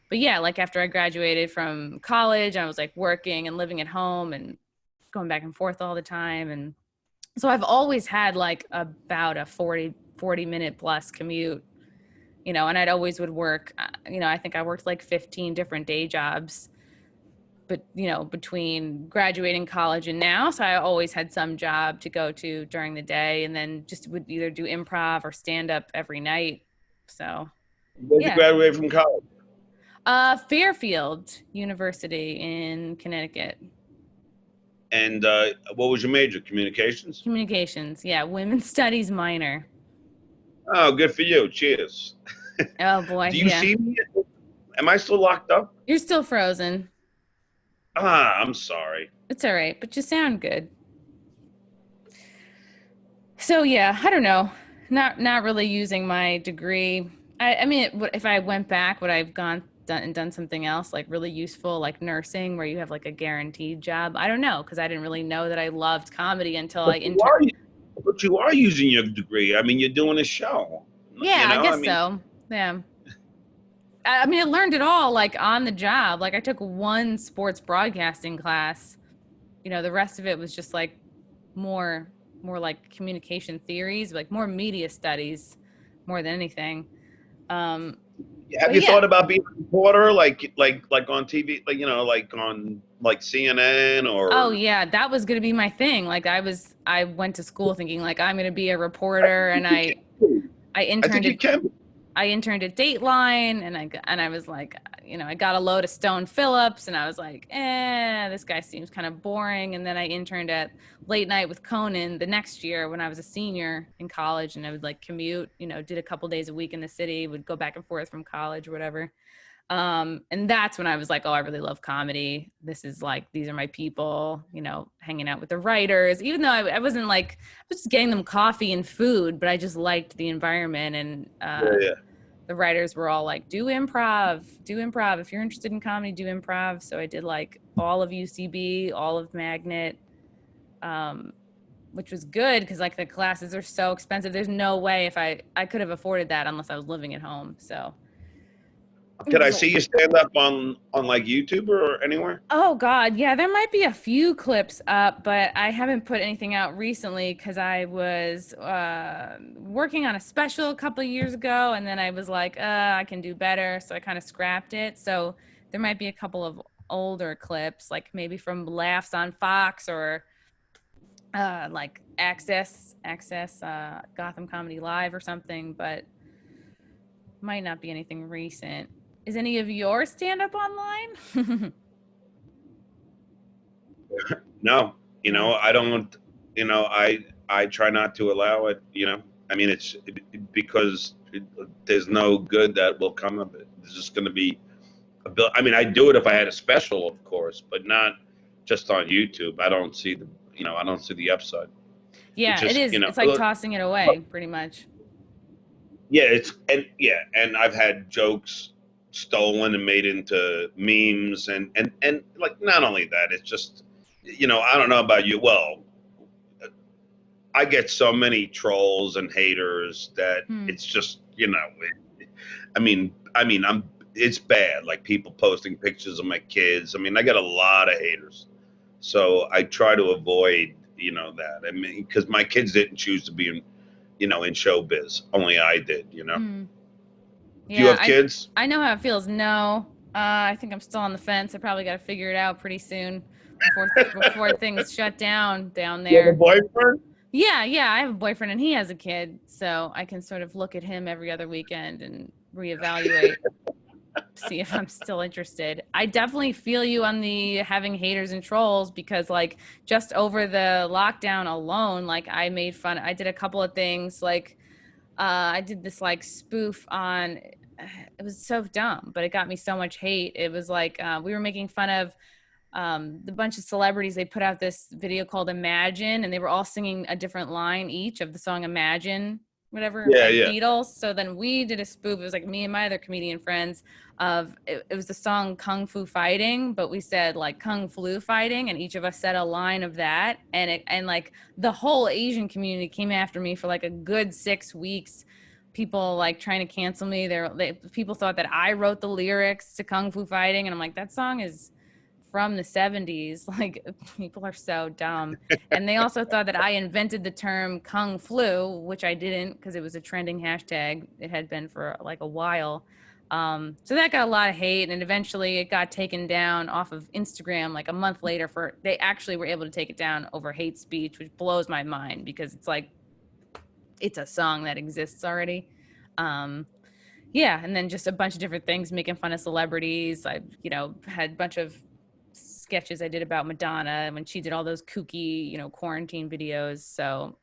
but yeah, like after I graduated from college, I was like working and living at home and going back and forth all the time. And so I've always had like about a 40 minute plus commute, and I'd always would work, I think I worked like 15 different day jobs, but, between graduating college and now. So I always had some job to go to during the day and then just would either do improv or stand up every night. So, Where'd you yeah. graduate from college? Fairfield University in Connecticut. And what was your major? Communications? Communications. Yeah. Women's studies minor. Oh, good for you. Cheers. Oh boy. Do you see me? Am I still locked up? You're still frozen. I'm sorry. It's all right, but you sound good. So yeah, I don't know. Not really using my degree. I mean, if I went back, would I have done something else like really useful, like nursing, where you have like a guaranteed job? I don't know, because I didn't really know that I loved comedy until I interned. But you are using your degree. I mean, you're doing a show. Yeah, I guess so. Yeah. I mean, I learned it all like on the job. Like I took one sports broadcasting class. The rest of it was just like more like communication theories, like more media studies, more than anything. Have you thought about being a reporter, like on TV, like on like CNN or? Oh yeah, that was gonna be my thing. Like I went to school thinking like I'm gonna be a reporter, and I interned I interned at Dateline, and I was like, I got a load of Stone Phillips, and I was like, this guy seems kind of boring. And then I interned at Late Night with Conan the next year when I was a senior in college, and I would like commute, did a couple days a week in the city, would go back and forth from college or whatever. And that's when I was like, oh, I really love comedy. This is like, these are my people, hanging out with the writers, even though I wasn't like, I was just getting them coffee and food, but I just liked the environment. And the writers were all like, do improv. If you're interested in comedy, do improv. So I did like all of UCB, all of Magnet, which was good because like the classes are so expensive. There's no way I could have afforded that unless I was living at home. So could I see you stand up on like YouTube or anywhere? Oh God, yeah, there might be a few clips up, but I haven't put anything out recently because I was working on a special a couple of years ago, and then I was like, I can do better, so I kind of scrapped it. So there might be a couple of older clips, like maybe from Laughs on Fox or like Access Gotham Comedy Live or something, but might not be anything recent. Is any of your stand-up online? No, I don't, I try not to allow it, I mean, it's because there's no good that will come of it. It's just going to be I mean, I'd do it if I had a special, of course, but not just on YouTube. I don't see the upside. Yeah, it is. It's like tossing it away pretty much. Yeah, and I've had jokes stolen and made into memes and like not only that, it's just I don't know about you. Well, I get so many trolls and haters that it's just it's bad. Like people posting pictures of my kids. I mean, I get a lot of haters, so I try to avoid that. I mean, because my kids didn't choose to be in showbiz. Only I did. Yeah, do you have kids? I know how it feels. No, I think I'm still on the fence. I probably got to figure it out pretty soon before things shut down there. You have a boyfriend? Yeah, I have a boyfriend and he has a kid, so I can sort of look at him every other weekend and reevaluate, see if I'm still interested. I definitely feel you on the having haters and trolls because like just over the lockdown alone, like I did a couple of things like I did this like spoof on it was so dumb, but it got me so much hate. It was like we were making fun of the bunch of celebrities. They put out this video called Imagine, and they were all singing a different line each of the song Imagine, whatever, Yeah, by the yeah. Beatles. So then we did a spoof. It was like me and my other comedian friends of it was the song Kung Fu Fighting, but we said like Kung Flu Fighting, and each of us said a line of that. And like the whole Asian community came after me for like a good 6 weeks. People like trying to cancel me. People thought that I wrote the lyrics to Kung Fu Fighting, and I'm like, that song is from the 70s. Like, people are so dumb. And they also thought that I invented the term Kung Flu, which I didn't, because it was a trending hashtag. It had been for like a while. So that got a lot of hate, and eventually it got taken down off of Instagram like a month later. They actually were able to take it down over hate speech, which blows my mind, because it's like it's a song that exists already. Um, yeah, and then just a bunch of different things, making fun of celebrities. I, had a bunch of sketches I did about Madonna when she did all those kooky, quarantine videos. So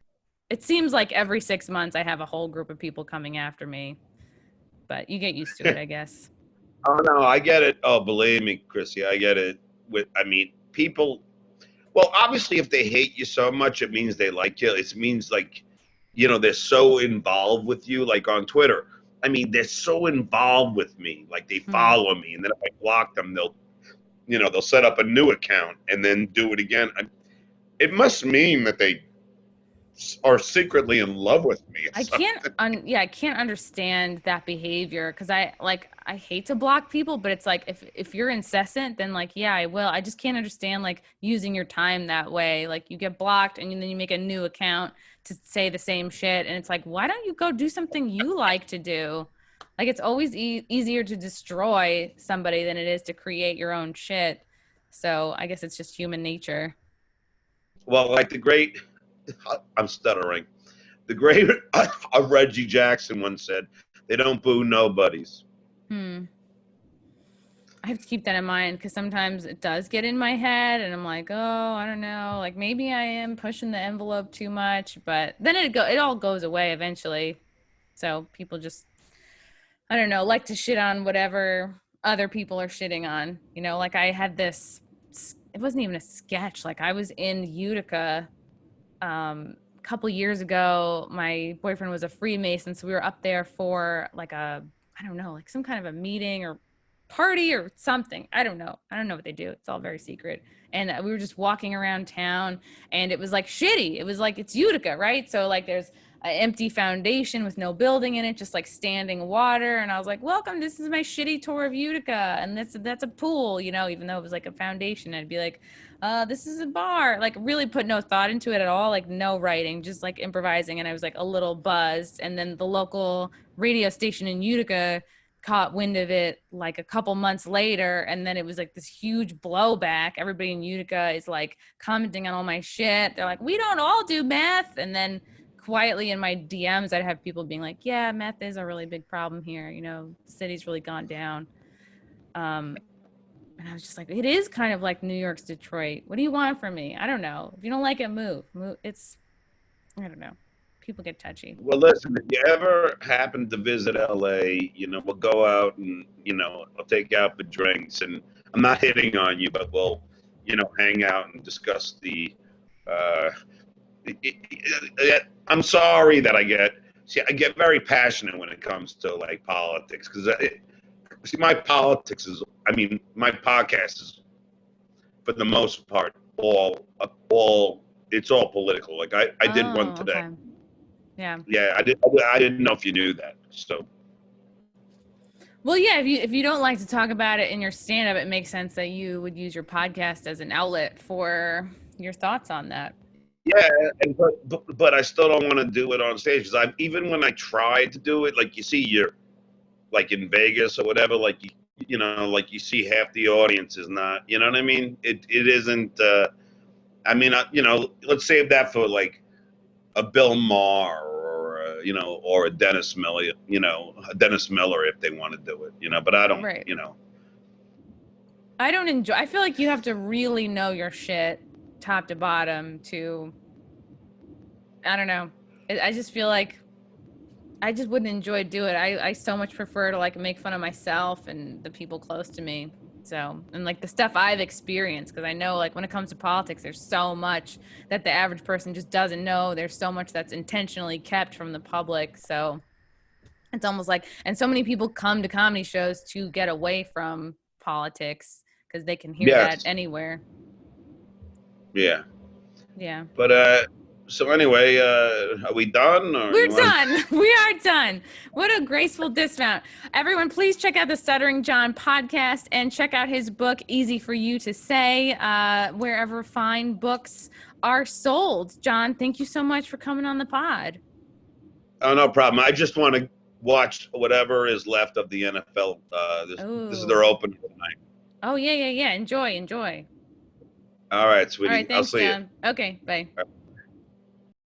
it seems like every 6 months I have a whole group of people coming after me, but you get used to it, I guess. Oh no, I get it. Oh, believe me, Chrissy, I get it. I mean, people. Well, obviously, if they hate you so much, it means they like you. It means like, they're so involved with you. Like on Twitter, I mean, they're so involved with me. Like they Hmm. follow me, and then if I block them, they'll set up a new account and then do it again. It must mean that they are secretly in love with me or I can't something. I can't understand that behavior, because I hate to block people, but it's like if you're incessant, then like yeah, I will. I just can't understand like using your time that way. Like you get blocked and then you make a new account to say the same shit, and it's like, why don't you go do something you like to do? Like it's always easier to destroy somebody than it is to create your own shit. So I guess it's just human nature. Well, like the great, I'm stuttering. The great Reggie Jackson once said, "They don't boo nobodies." Hmm. I have to keep that in mind, because sometimes it does get in my head and I'm like, oh, I don't know, like maybe I am pushing the envelope too much, but then it all goes away eventually. So people just, I don't know, like to shit on whatever other people are shitting on. Like I had this, it wasn't even a sketch. Like I was in Utica a couple years ago. My boyfriend was a Freemason, so we were up there for like I don't know, like some kind of a meeting or party or something. I don't know what they do. It's all very secret. And we were just walking around town, and it was like shitty. It was like, it's Utica, right? So like there's an empty foundation with no building in it, just like standing water. And I was like, welcome, this is my shitty tour of Utica, and that's a pool, even though it was like a foundation. I'd be like, this is a bar. Like really put no thought into it at all, like no writing, just like improvising. And I was like a little buzzed. And then the local radio station in Utica caught wind of it like a couple months later, and then it was like this huge blowback. Everybody in Utica is like commenting on all my shit. They're like, we don't all do meth. And then quietly in my DMs I'd have people being like, yeah, meth is a really big problem here, the city's really gone down. And I was just like, it is kind of like New York's Detroit. What do you want from me? I don't know. If you don't like it, move. It's, I don't know. People get touchy. Well, listen, if you ever happen to visit LA, we'll go out and, I'll take you out for drinks. And I'm not hitting on you, but we'll, hang out and discuss uh, I'm sorry that I get very passionate when it comes to like politics because see, my politics is, I mean, my podcast is for the most part it's all political. Like I did one Oh, today. okay. Yeah. Yeah, I didn't know if you knew that. So Well, yeah, if you don't like to talk about it in your stand up, it makes sense that you would use your podcast as an outlet for your thoughts on that. yeah, but I still don't want to do it on stage because I even when I tried to do it, like you see, you're like in Vegas or whatever, like like you see half the audience is not, you know what I mean? It isn't. I mean, let's save that for like a Bill Maher or or a Dennis Miller, a Dennis Miller if they want to do it, But I don't, Right. I don't enjoy, I feel like you have to really know your shit top to bottom to, I don't know. I just feel like I just wouldn't enjoy do it. I so much prefer to like make fun of myself and the people close to me. So, and like the stuff I've experienced, because I know like when it comes to politics, there's so much that the average person just doesn't know. There's so much that's intentionally kept from the public. So it's almost like, and so many people come to comedy shows to get away from politics because they can hear that Yes. anywhere. Yeah. Yeah. But so anyway, are we done? Or We're you want? done. We are done. What a graceful dismount. Everyone, please check out the Stuttering John podcast and check out his book, Easy for You to Say, wherever fine books are sold. John, thank you so much for coming on the pod. Oh, no problem. I just want to watch whatever is left of the NFL. This is their Oh. opening tonight. Oh, yeah. Enjoy. All right, All sweetie. right. I'll Thanks, see you. John. Okay. Bye.